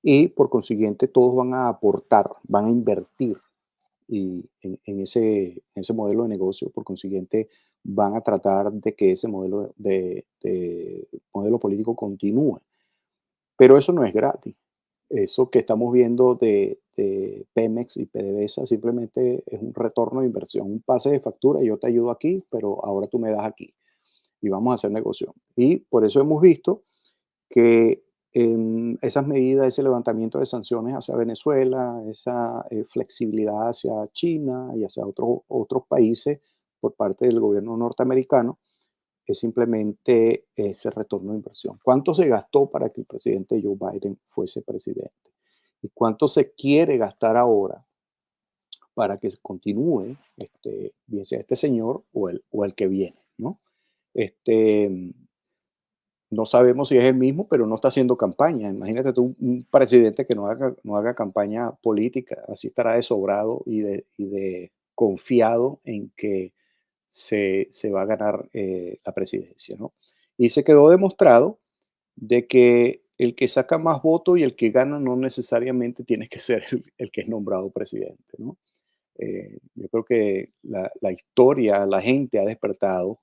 y por consiguiente todos van a aportar, van a invertir en ese modelo de negocio. Por consiguiente van a tratar de que ese modelo modelo político continúe. Pero eso no es gratis. Eso que estamos viendo de Pemex y PDVSA simplemente es un retorno de inversión, un pase de factura. Yo te ayudo aquí, pero ahora tú me das aquí y vamos a hacer negocio. Y por eso hemos visto que esas medidas, ese levantamiento de sanciones hacia Venezuela, esa flexibilidad hacia China y hacia otros países por parte del gobierno norteamericano, es simplemente ese retorno de inversión. ¿Cuánto se gastó para que el presidente Joe Biden fuese presidente? ¿Y cuánto se quiere gastar ahora para que continúe, bien sea este señor o el que viene, ¿no? No sabemos si es el mismo, pero no está haciendo campaña. Imagínate tú un presidente que no haga campaña política, así estará de sobrado y de confiado en que se va a ganar la presidencia, ¿no? Y se quedó demostrado de que el que saca más votos y el que gana no necesariamente tiene que ser el que es nombrado presidente, ¿no? Yo creo que la historia, la gente ha despertado,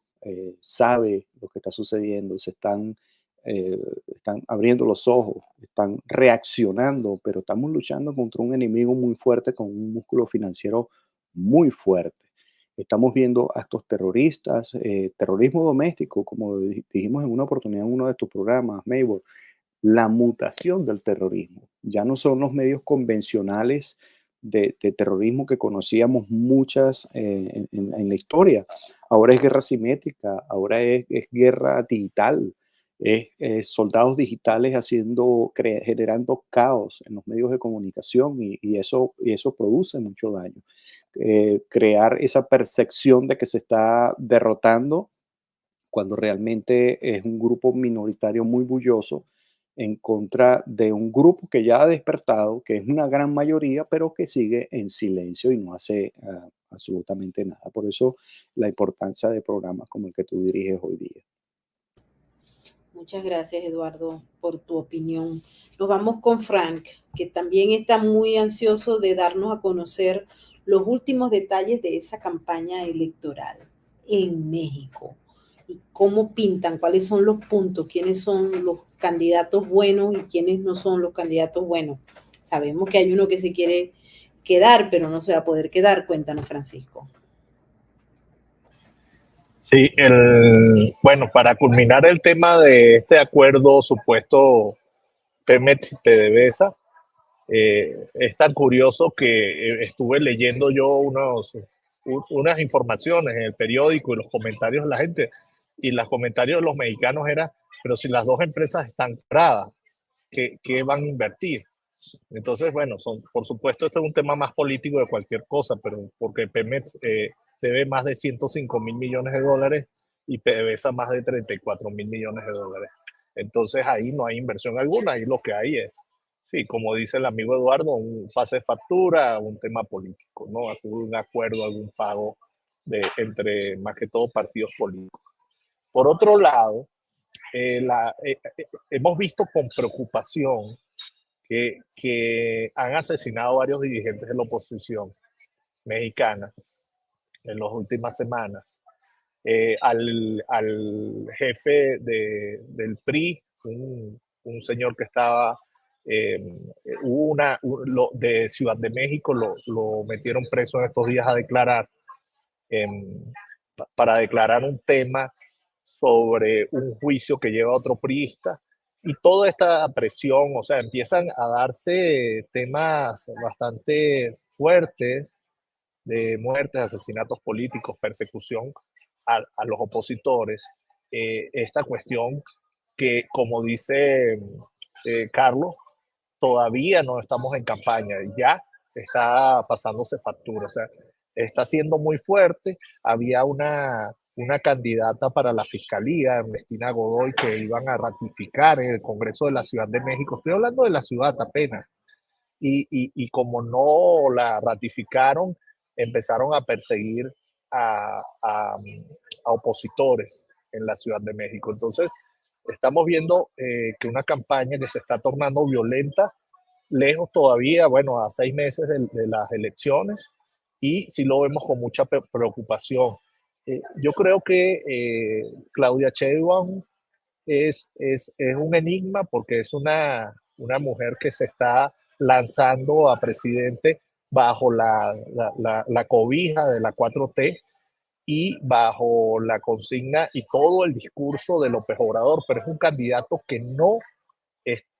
sabe lo que está sucediendo, están abriendo los ojos, están reaccionando, pero estamos luchando contra un enemigo muy fuerte, con un músculo financiero muy fuerte. Estamos viendo actos terroristas, terrorismo doméstico, como dijimos en una oportunidad en uno de tus programas, Maybor, la mutación del terrorismo. Ya no son los medios convencionales de terrorismo que conocíamos muchas en la historia. Ahora es guerra simétrica, ahora es guerra digital, es soldados digitales generando caos en los medios de comunicación y eso produce mucho daño. Crear esa percepción de que se está derrotando cuando realmente es un grupo minoritario muy bulloso en contra de un grupo que ya ha despertado, que es una gran mayoría, pero que sigue en silencio y no hace absolutamente nada. Por eso la importancia de programas como el que tú diriges hoy día. Muchas gracias, Eduardo, por tu opinión. Nos vamos con Frank, que también está muy ansioso de darnos a conocer los últimos detalles de esa campaña electoral en México. Y cómo pintan, cuáles son los puntos, quiénes son los candidatos buenos y quiénes no son los candidatos buenos. Sabemos que hay uno que se quiere quedar, pero no se va a poder quedar. Cuéntanos, Francisco. Sí, bueno, para culminar el tema de este acuerdo supuesto Pemex PDVSA. Es tan curioso que estuve leyendo yo unas informaciones en el periódico y los comentarios de la gente, y los comentarios de los mexicanos eran, pero si las dos empresas están compradas, ¿qué van a invertir? Entonces, bueno, por supuesto, esto es un tema más político de cualquier cosa, pero porque Pemex debe más de 105.000 millones de dólares y PDVSA más de 34.000 millones de dólares. Entonces ahí no hay inversión alguna, ahí lo que hay es, sí, como dice el amigo Eduardo, un pase de factura, un tema político, ¿no? Un acuerdo, algún pago entre más que todo partidos políticos. Por otro lado, hemos visto con preocupación que han asesinado varios dirigentes de la oposición mexicana en las últimas semanas. Al jefe del PRI, un señor que estaba, de Ciudad de México, lo metieron preso en estos días a declarar, para declarar un tema sobre un juicio que lleva a otro priista. Y toda esta presión, o sea, empiezan a darse temas bastante fuertes de muertes, asesinatos políticos, persecución a los opositores. Esta cuestión que, como dice Carlos, todavía no estamos en campaña, ya está pasándose factura, o sea, está siendo muy fuerte. Había una candidata para la fiscalía, Ernestina Godoy, que iban a ratificar en el Congreso de la Ciudad de México. Estoy hablando de la ciudad apenas. Y como no la ratificaron, empezaron a perseguir a opositores en la Ciudad de México. Entonces, estamos viendo que una campaña que se está tornando violenta, lejos todavía, bueno, a 6 meses de las elecciones, y sí lo vemos con mucha preocupación. Yo creo que Claudia Sheinbaum es un enigma, porque es una mujer que se está lanzando a presidente bajo la cobija de la 4T y bajo la consigna y todo el discurso de López Obrador, pero es un candidato que no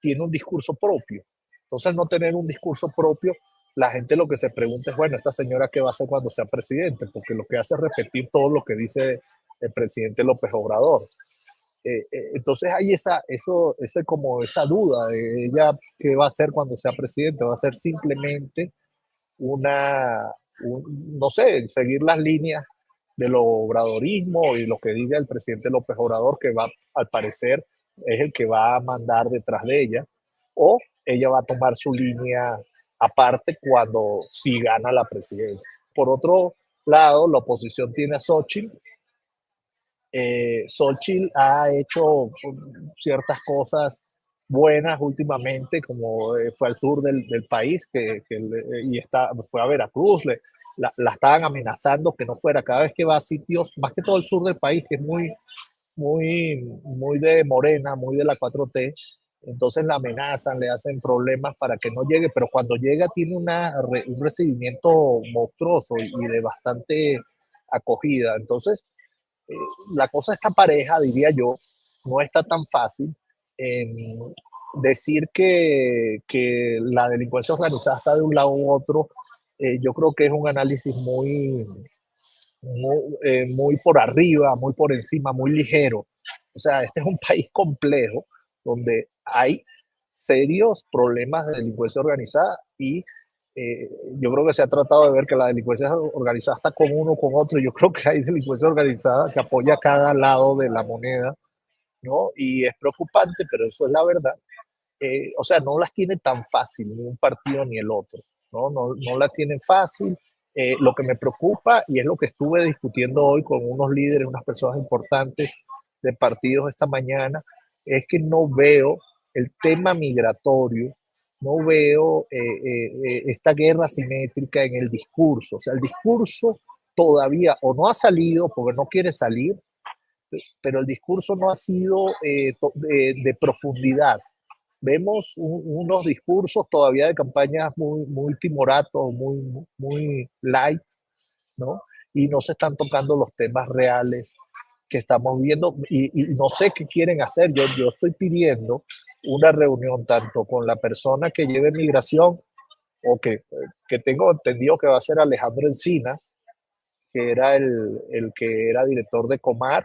tiene un discurso propio. Entonces, al no tener un discurso propio, la gente lo que se pregunta es, bueno, ¿esta señora qué va a hacer cuando sea presidente? Porque lo que hace es repetir todo lo que dice el presidente López Obrador. Entonces hay como esa duda de ella qué va a hacer cuando sea presidente. Va a ser simplemente no sé, seguir las líneas del obradorismo y lo que diga el presidente López Obrador, que va, al parecer, es el que va a mandar detrás de ella, o ella va a tomar su línea aparte cuando sí gana la presidencia. Por otro lado, la oposición tiene a Xochitl. Xochitl ha hecho ciertas cosas buenas últimamente, como fue al sur del país y fue a Veracruz. La estaban amenazando que no fuera. Cada vez que va a sitios, más que todo el sur del país, que es muy de Morena, muy de la 4T, entonces la amenazan, le hacen problemas para que no llegue, pero cuando llega tiene un recibimiento monstruoso y de bastante acogida. Entonces, la cosa está pareja, diría yo, no está tan fácil. Decir que la delincuencia organizada está de un lado u otro, yo creo que es un análisis muy por arriba, muy por encima, muy ligero. O sea, este es un país complejo donde hay serios problemas de delincuencia organizada y yo creo que se ha tratado de ver que la delincuencia organizada está con uno, con otro. Yo creo que hay delincuencia organizada que apoya a cada lado de la moneda, ¿no? Y es preocupante, pero eso es la verdad. O sea, no las tiene tan fácil ni un partido ni el otro, ¿no? No las tienen fácil. Lo que me preocupa, y es lo que estuve discutiendo hoy con unos líderes, unas personas importantes de partidos esta mañana, es que no veo el tema migratorio, no veo esta guerra simétrica en el discurso. O sea, el discurso todavía o no ha salido porque no quiere salir, pero el discurso no ha sido de profundidad. Vemos unos discursos todavía de campañas muy timoratos, muy light, ¿no? Y no se están tocando los temas reales que estamos viendo y no sé qué quieren hacer. Yo estoy pidiendo una reunión tanto con la persona que lleve migración o que tengo entendido que va a ser Alejandro Encinas, que era el que era director de Comar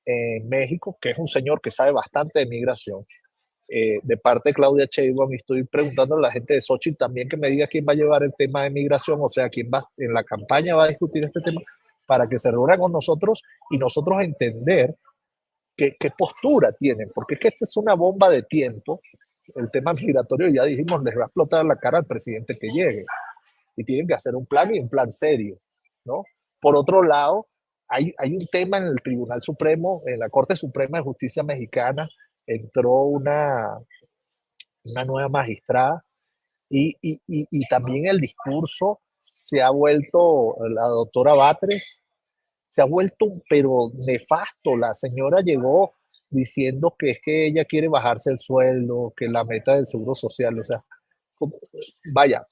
en México, que es un señor que sabe bastante de migración. De parte de Claudia Sheinbaum, estoy preguntando a la gente de Xochitl también que me diga quién va a llevar el tema de migración, o sea, quién va en la campaña va a discutir este tema, para que se reúnan con nosotros y nosotros entender qué postura tienen, porque es que esta es una bomba de tiempo. El tema migratorio, ya dijimos, les va a explotar la cara al presidente que llegue y tienen que hacer un plan y un plan serio, ¿no? Por otro lado, hay un tema en el Tribunal Supremo, en la Corte Suprema de Justicia Mexicana, entró una nueva magistrada y también el discurso se ha vuelto, la doctora Batres, se ha vuelto pero nefasto. La señora llegó diciendo que es que ella quiere bajarse el sueldo, que la meta del seguro social, o sea, vaya,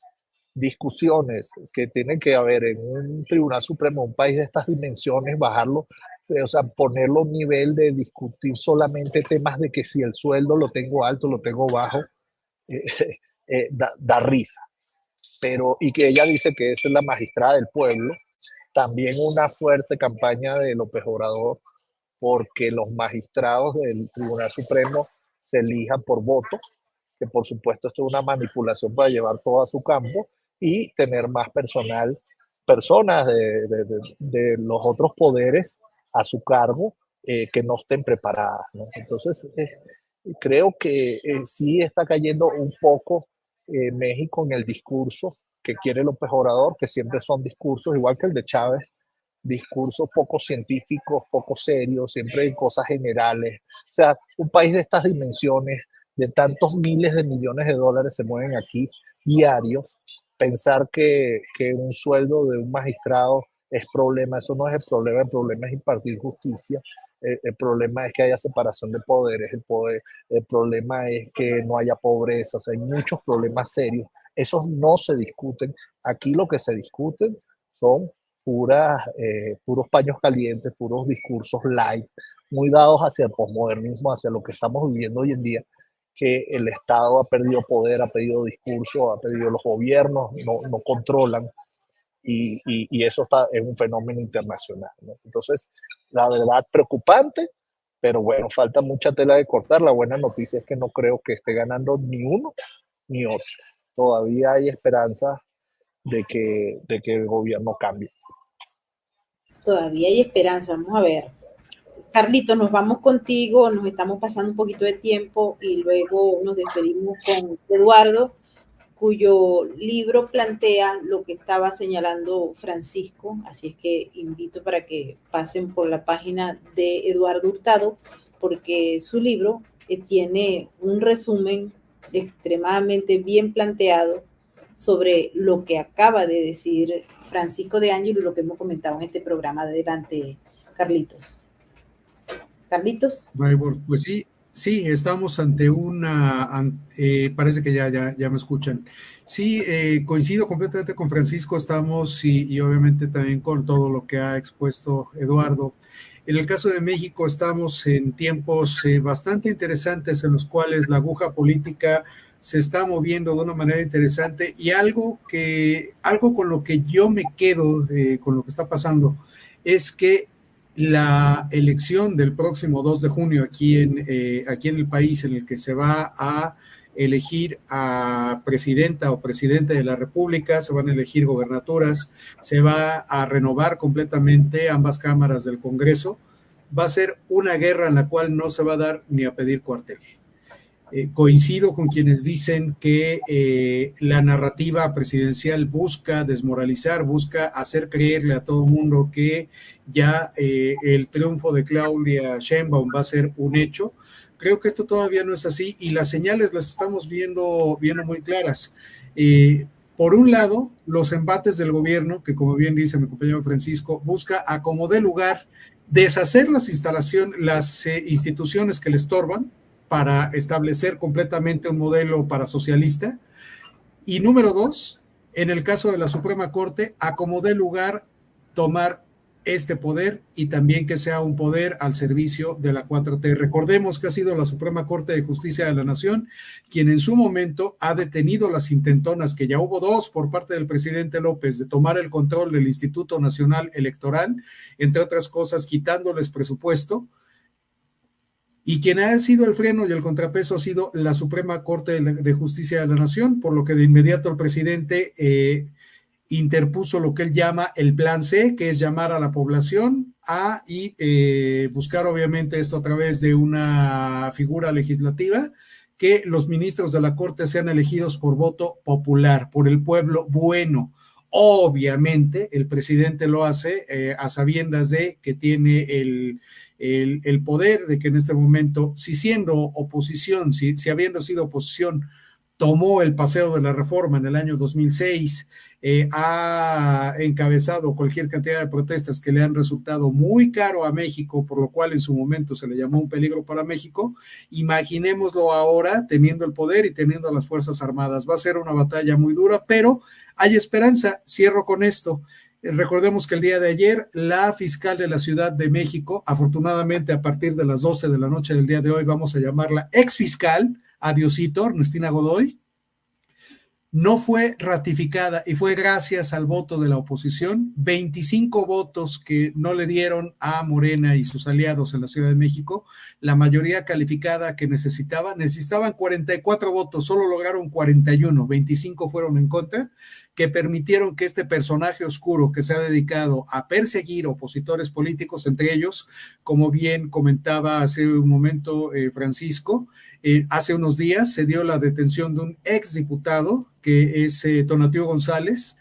discusiones que tienen que haber en un Tribunal Supremo, un país de estas dimensiones, bajarlo, o sea, ponerlo a un nivel de discutir solamente temas de que si el sueldo lo tengo alto, lo tengo bajo, eh, da risa. Pero, y que ella dice que es la magistrada del pueblo, también una fuerte campaña de López Obrador porque los magistrados del Tribunal Supremo se elijan por voto, que por supuesto esto es una manipulación para llevar todo a su campo y tener más personas de los otros poderes a su cargo que no estén preparadas, ¿no? Entonces, creo que sí está cayendo un poco México en el discurso que quiere López Obrador, que siempre son discursos, igual que el de Chávez, discursos poco científicos, poco serios, siempre en cosas generales. O sea, un país de estas dimensiones, de tantos miles de millones de dólares se mueven aquí diarios, pensar que un sueldo de un magistrado es problema, eso no es el problema es impartir justicia. El problema es que haya separación de poderes, el problema es que no haya pobreza, o sea, hay muchos problemas serios. Esos no se discuten. Aquí lo que se discuten son puros paños calientes, puros discursos light, muy dados hacia el posmodernismo, hacia lo que estamos viviendo hoy en día, que el Estado ha perdido poder, ha perdido discurso, ha perdido los gobiernos, no controlan, y eso es un fenómeno internacional, ¿no? Entonces, la verdad, preocupante, pero bueno, falta mucha tela de cortar. La buena noticia es que no creo que esté ganando ni uno ni otro. Todavía hay esperanza de que el gobierno cambie. Todavía hay esperanza, vamos a ver. Carlitos, nos vamos contigo, nos estamos pasando un poquito de tiempo y luego nos despedimos con Eduardo, cuyo libro plantea lo que estaba señalando Francisco, así es que invito para que pasen por la página de Eduardo Hurtado, porque su libro tiene un resumen extremadamente bien planteado sobre lo que acaba de decir Francisco de Ángel y lo que hemos comentado en este programa. Adelante, Carlitos. Carlitos. Pues sí, estamos ante parece que ya me escuchan. Sí, coincido completamente con Francisco, estamos y obviamente también con todo lo que ha expuesto Eduardo. En el caso de México estamos en tiempos bastante interesantes en los cuales la aguja política se está moviendo de una manera interesante y algo con lo que yo me quedo con lo que está pasando es que la elección del próximo 2 de junio aquí en el país, en el que se va a elegir a presidenta o presidente de la República, se van a elegir gobernaturas, se va a renovar completamente ambas cámaras del Congreso, va a ser una guerra en la cual no se va a dar ni a pedir cuartel. Coincido con quienes dicen que la narrativa presidencial busca desmoralizar, busca hacer creerle a todo el mundo que ya el triunfo de Claudia Sheinbaum va a ser un hecho. Creo que esto todavía no es así y las señales las estamos viendo muy claras. Por un lado, los embates del gobierno, que como bien dice mi compañero Francisco, busca a como dé lugar deshacer las instituciones que le estorban, para establecer completamente un modelo parasocialista. Y número 2, en el caso de la Suprema Corte, a como dé lugar tomar este poder y también que sea un poder al servicio de la 4T. Recordemos que ha sido la Suprema Corte de Justicia de la Nación quien en su momento ha detenido las intentonas, que ya hubo dos por parte del presidente López, de tomar el control del Instituto Nacional Electoral, entre otras cosas quitándoles presupuesto. Y quien ha sido el freno y el contrapeso ha sido la Suprema Corte de Justicia de la Nación, por lo que de inmediato el presidente interpuso lo que él llama el plan C, que es llamar a la población y buscar obviamente esto a través de una figura legislativa, que los ministros de la Corte sean elegidos por voto popular, por el pueblo bueno. Obviamente el presidente lo hace a sabiendas de que tiene el poder, de que en este momento, si siendo oposición, si habiendo sido oposición, tomó el paseo de la reforma en el año 2006, ha encabezado cualquier cantidad de protestas que le han resultado muy caro a México, por lo cual en su momento se le llamó un peligro para México. Imaginémoslo ahora teniendo el poder y teniendo las Fuerzas Armadas. Va a ser una batalla muy dura, pero hay esperanza. Cierro con esto. Recordemos que el día de ayer la fiscal de la Ciudad de México, afortunadamente a partir de las 12 de la noche del día de hoy vamos a llamarla exfiscal, adiosito, Ernestina Godoy, no fue ratificada y fue gracias al voto de la oposición, 25 votos que no le dieron a Morena y sus aliados en la Ciudad de México, la mayoría calificada que necesitaban 44 votos, solo lograron 41, 25 fueron en contra, que permitieron que este personaje oscuro que se ha dedicado a perseguir opositores políticos, entre ellos, como bien comentaba hace un momento Francisco, hace unos días se dio la detención de un exdiputado que es Tonatiuh González,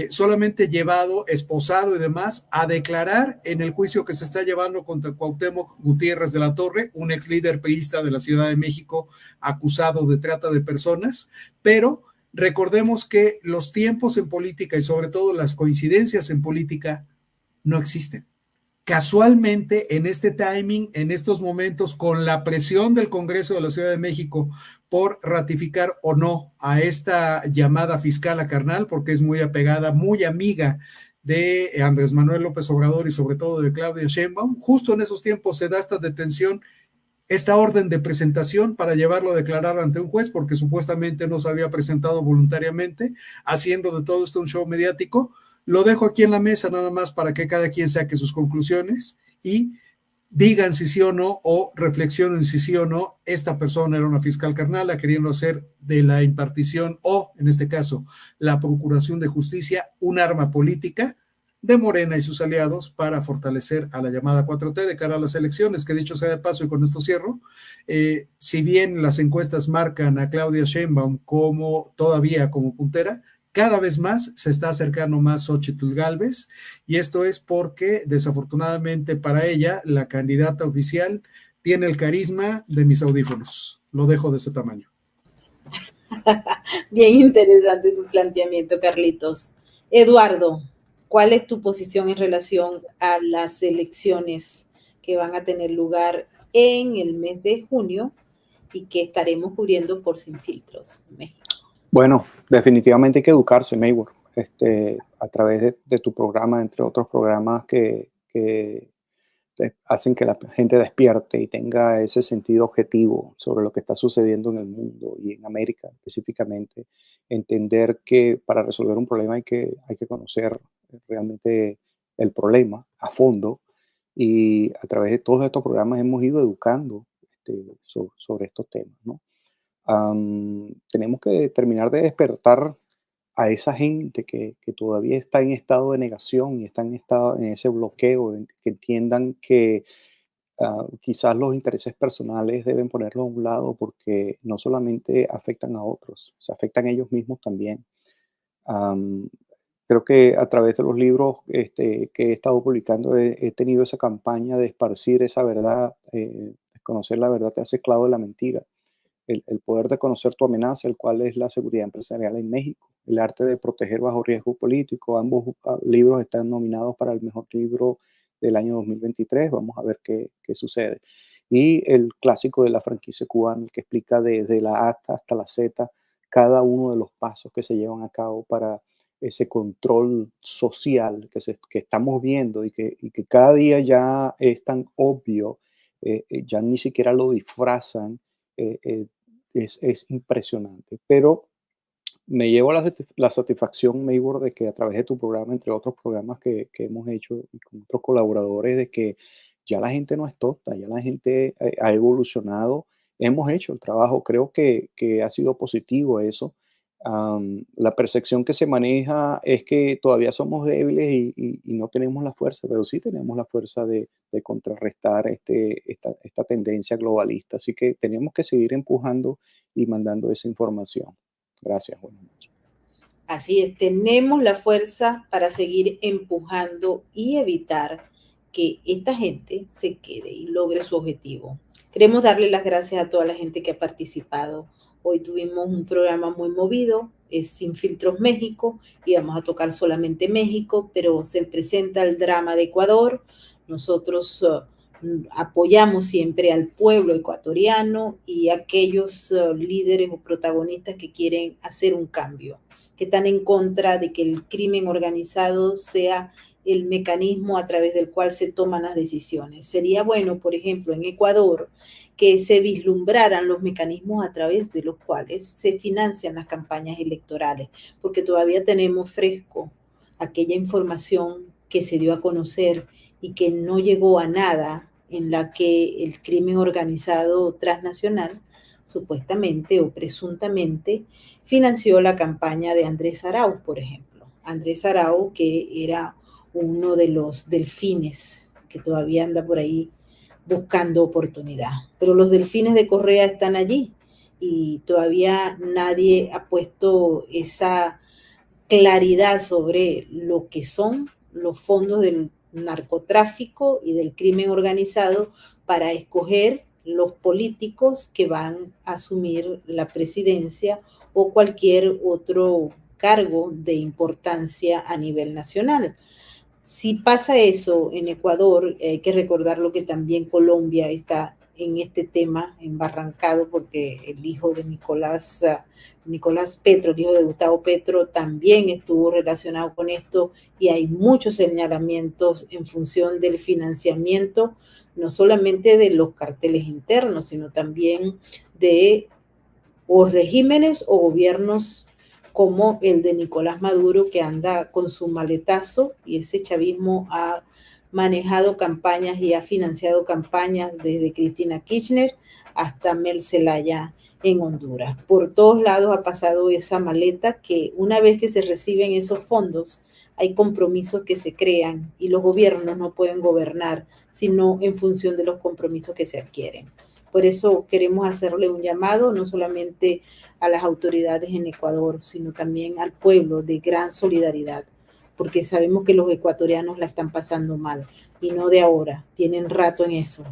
solamente llevado, esposado y demás, a declarar en el juicio que se está llevando contra Cuauhtémoc Gutiérrez de la Torre, un ex líder priista de la Ciudad de México, acusado de trata de personas, pero recordemos que los tiempos en política y sobre todo las coincidencias en política no existen. Casualmente, en este timing, en estos momentos, con la presión del Congreso de la Ciudad de México por ratificar o no a esta llamada fiscal a carnal, porque es muy apegada, muy amiga de Andrés Manuel López Obrador y sobre todo de Claudia Sheinbaum, justo en esos tiempos se da esta detención, esta orden de presentación para llevarlo a declarar ante un juez, porque supuestamente no se había presentado voluntariamente, haciendo de todo esto un show mediático. Lo dejo aquí en la mesa nada más para que cada quien saque sus conclusiones y digan si sí o no, o reflexionen si sí o no, esta persona era una fiscal carnala queriendo hacer de la impartición o, en este caso, la procuración de justicia, un arma política de Morena y sus aliados para fortalecer a la llamada 4T de cara a las elecciones, que dicho sea de paso, y con esto cierro, si bien las encuestas marcan a Claudia Sheinbaum como todavía como puntera, cada vez más se está acercando más Xóchitl Gálvez, y esto es porque desafortunadamente para ella la candidata oficial tiene el carisma de mis audífonos. Lo dejo de ese tamaño. Bien interesante tu planteamiento, Carlitos. Eduardo, ¿cuál es tu posición en relación a las elecciones que van a tener lugar en el mes de junio y que estaremos cubriendo por Sin Filtros México? Bueno, definitivamente hay que educarse, Mayward, a través de tu programa, entre otros programas que hacen que la gente despierte y tenga ese sentido objetivo sobre lo que está sucediendo en el mundo y en América específicamente. Entender que para resolver un problema hay que conocer realmente el problema a fondo, y a través de todos estos programas hemos ido educando sobre estos temas, ¿no? Tenemos que terminar de despertar a esa gente que todavía está en estado de negación y está en ese bloqueo, que entiendan que quizás los intereses personales deben ponerlos a un lado, porque no solamente afectan a otros, se afectan a ellos mismos también. Am, Creo que a través de los libros que he estado publicando he tenido esa campaña de esparcir esa verdad. Desconocer la verdad te hace esclavo de la mentira. El poder de conocer tu amenaza, el cual es la seguridad empresarial en México, el arte de proteger bajo riesgo político. Ambos libros están nominados para el mejor libro del año 2023. Vamos a ver qué sucede. Y el clásico de la franquicia cubana, el que explica desde la A hasta la Z cada uno de los pasos que se llevan a cabo para ese control social que estamos viendo y que cada día ya es tan obvio, ya ni siquiera lo disfrazan, es impresionante. Pero me llevo la satisfacción, Maybor, de que a través de tu programa, entre otros programas que hemos hecho y con otros colaboradores, de que ya la gente no es tonta, ya la gente ha evolucionado, hemos hecho el trabajo, creo que ha sido positivo eso. La percepción que se maneja es que todavía somos débiles y no tenemos la fuerza, pero sí tenemos la fuerza de contrarrestar esta tendencia globalista, así que tenemos que seguir empujando y mandando esa información. Gracias, buenas noches. Así es, tenemos la fuerza para seguir empujando y evitar que esta gente se quede y logre su objetivo. Queremos darle las gracias a toda la gente que ha participado. Hoy tuvimos un programa muy movido, es Sin Filtros México, y vamos a tocar solamente México, pero se presenta el drama de Ecuador. Nosotros apoyamos siempre al pueblo ecuatoriano y a aquellos líderes o protagonistas que quieren hacer un cambio, que están en contra de que el crimen organizado sea el mecanismo a través del cual se toman las decisiones. Sería bueno, por ejemplo, en Ecuador, que se vislumbraran los mecanismos a través de los cuales se financian las campañas electorales, porque todavía tenemos fresco aquella información que se dio a conocer y que no llegó a nada, en la que el crimen organizado transnacional supuestamente o presuntamente financió la campaña de Andrés Arauz, por ejemplo. Andrés Arauz, que era uno de los delfines que todavía anda por ahí buscando oportunidad. Pero los delfines de Correa están allí y todavía nadie ha puesto esa claridad sobre lo que son los fondos del narcotráfico y del crimen organizado para escoger los políticos que van a asumir la presidencia o cualquier otro cargo de importancia a nivel nacional. Si pasa eso en Ecuador, hay que recordar lo que también Colombia está en este tema embarrancado, porque el hijo de Nicolás Petro, el hijo de Gustavo Petro, también estuvo relacionado con esto y hay muchos señalamientos en función del financiamiento, no solamente de los carteles internos, sino también de o regímenes o gobiernos como el de Nicolás Maduro, que anda con su maletazo, y ese chavismo ha manejado campañas y ha financiado campañas desde Cristina Kirchner hasta Mel Zelaya en Honduras. Por todos lados ha pasado esa maleta, que una vez que se reciben esos fondos, hay compromisos que se crean y los gobiernos no pueden gobernar sino en función de los compromisos que se adquieren. Por eso queremos hacerle un llamado no solamente a las autoridades en Ecuador, sino también al pueblo, de gran solidaridad, porque sabemos que los ecuatorianos la están pasando mal y no de ahora, tienen rato en eso.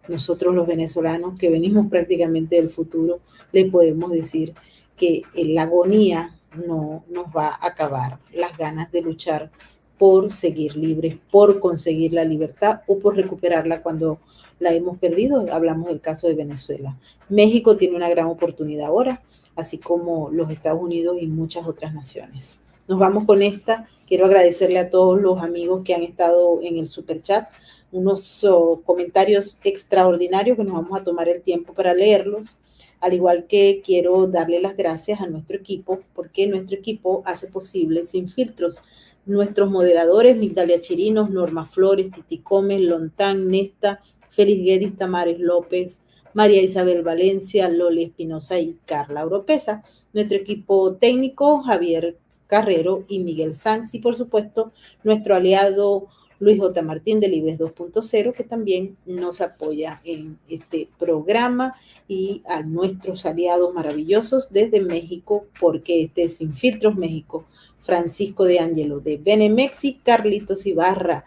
Nosotros los venezolanos, que venimos prácticamente del futuro, le podemos decir que la agonía no nos va a acabar, las ganas de luchar por seguir libres, por conseguir la libertad o por recuperarla cuando la hemos perdido. Hablamos del caso de Venezuela. México tiene una gran oportunidad ahora, así como los Estados Unidos y muchas otras naciones. Nos vamos con esta. Quiero agradecerle a todos los amigos que han estado en el superchat, unos comentarios extraordinarios que nos vamos a tomar el tiempo para leerlos. Al igual que quiero darle las gracias a nuestro equipo, porque nuestro equipo hace posible Sin Filtros. Nuestros moderadores, Migdalia Chirinos, Norma Flores, Titi Gómez, Lontán, Nesta, Félix Guedes, Tamares López, María Isabel Valencia, Loli Espinosa y Carla Oropesa. Nuestro equipo técnico, Javier Carrero y Miguel Sanz, y por supuesto nuestro aliado Luis J. Martín de Libres 2.0, que también nos apoya en este programa, y a nuestros aliados maravillosos desde México, porque este es Sin Filtros México, Francisco de Ángelo de Benemex y Carlitos Ibarra,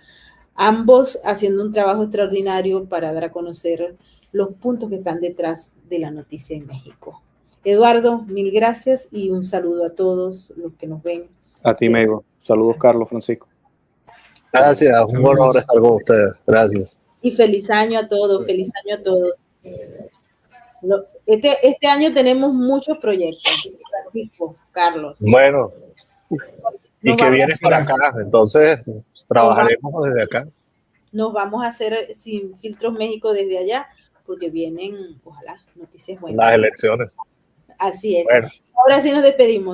ambos haciendo un trabajo extraordinario para dar a conocer los puntos que están detrás de la noticia en México. Eduardo, mil gracias y un saludo a todos los que nos ven. A ti, Mego. Saludos, Carlos, Francisco. Gracias, un honor estar con ustedes. Gracias. Y feliz año a todos, feliz año a todos. Este año tenemos muchos proyectos, Francisco, Carlos. Bueno. Y que vienes para acá, entonces trabajaremos desde acá. Nos vamos a hacer Sin Filtros México desde allá, porque vienen, ojalá, noticias buenas. Las elecciones. Así es. Bueno. Ahora sí nos despedimos.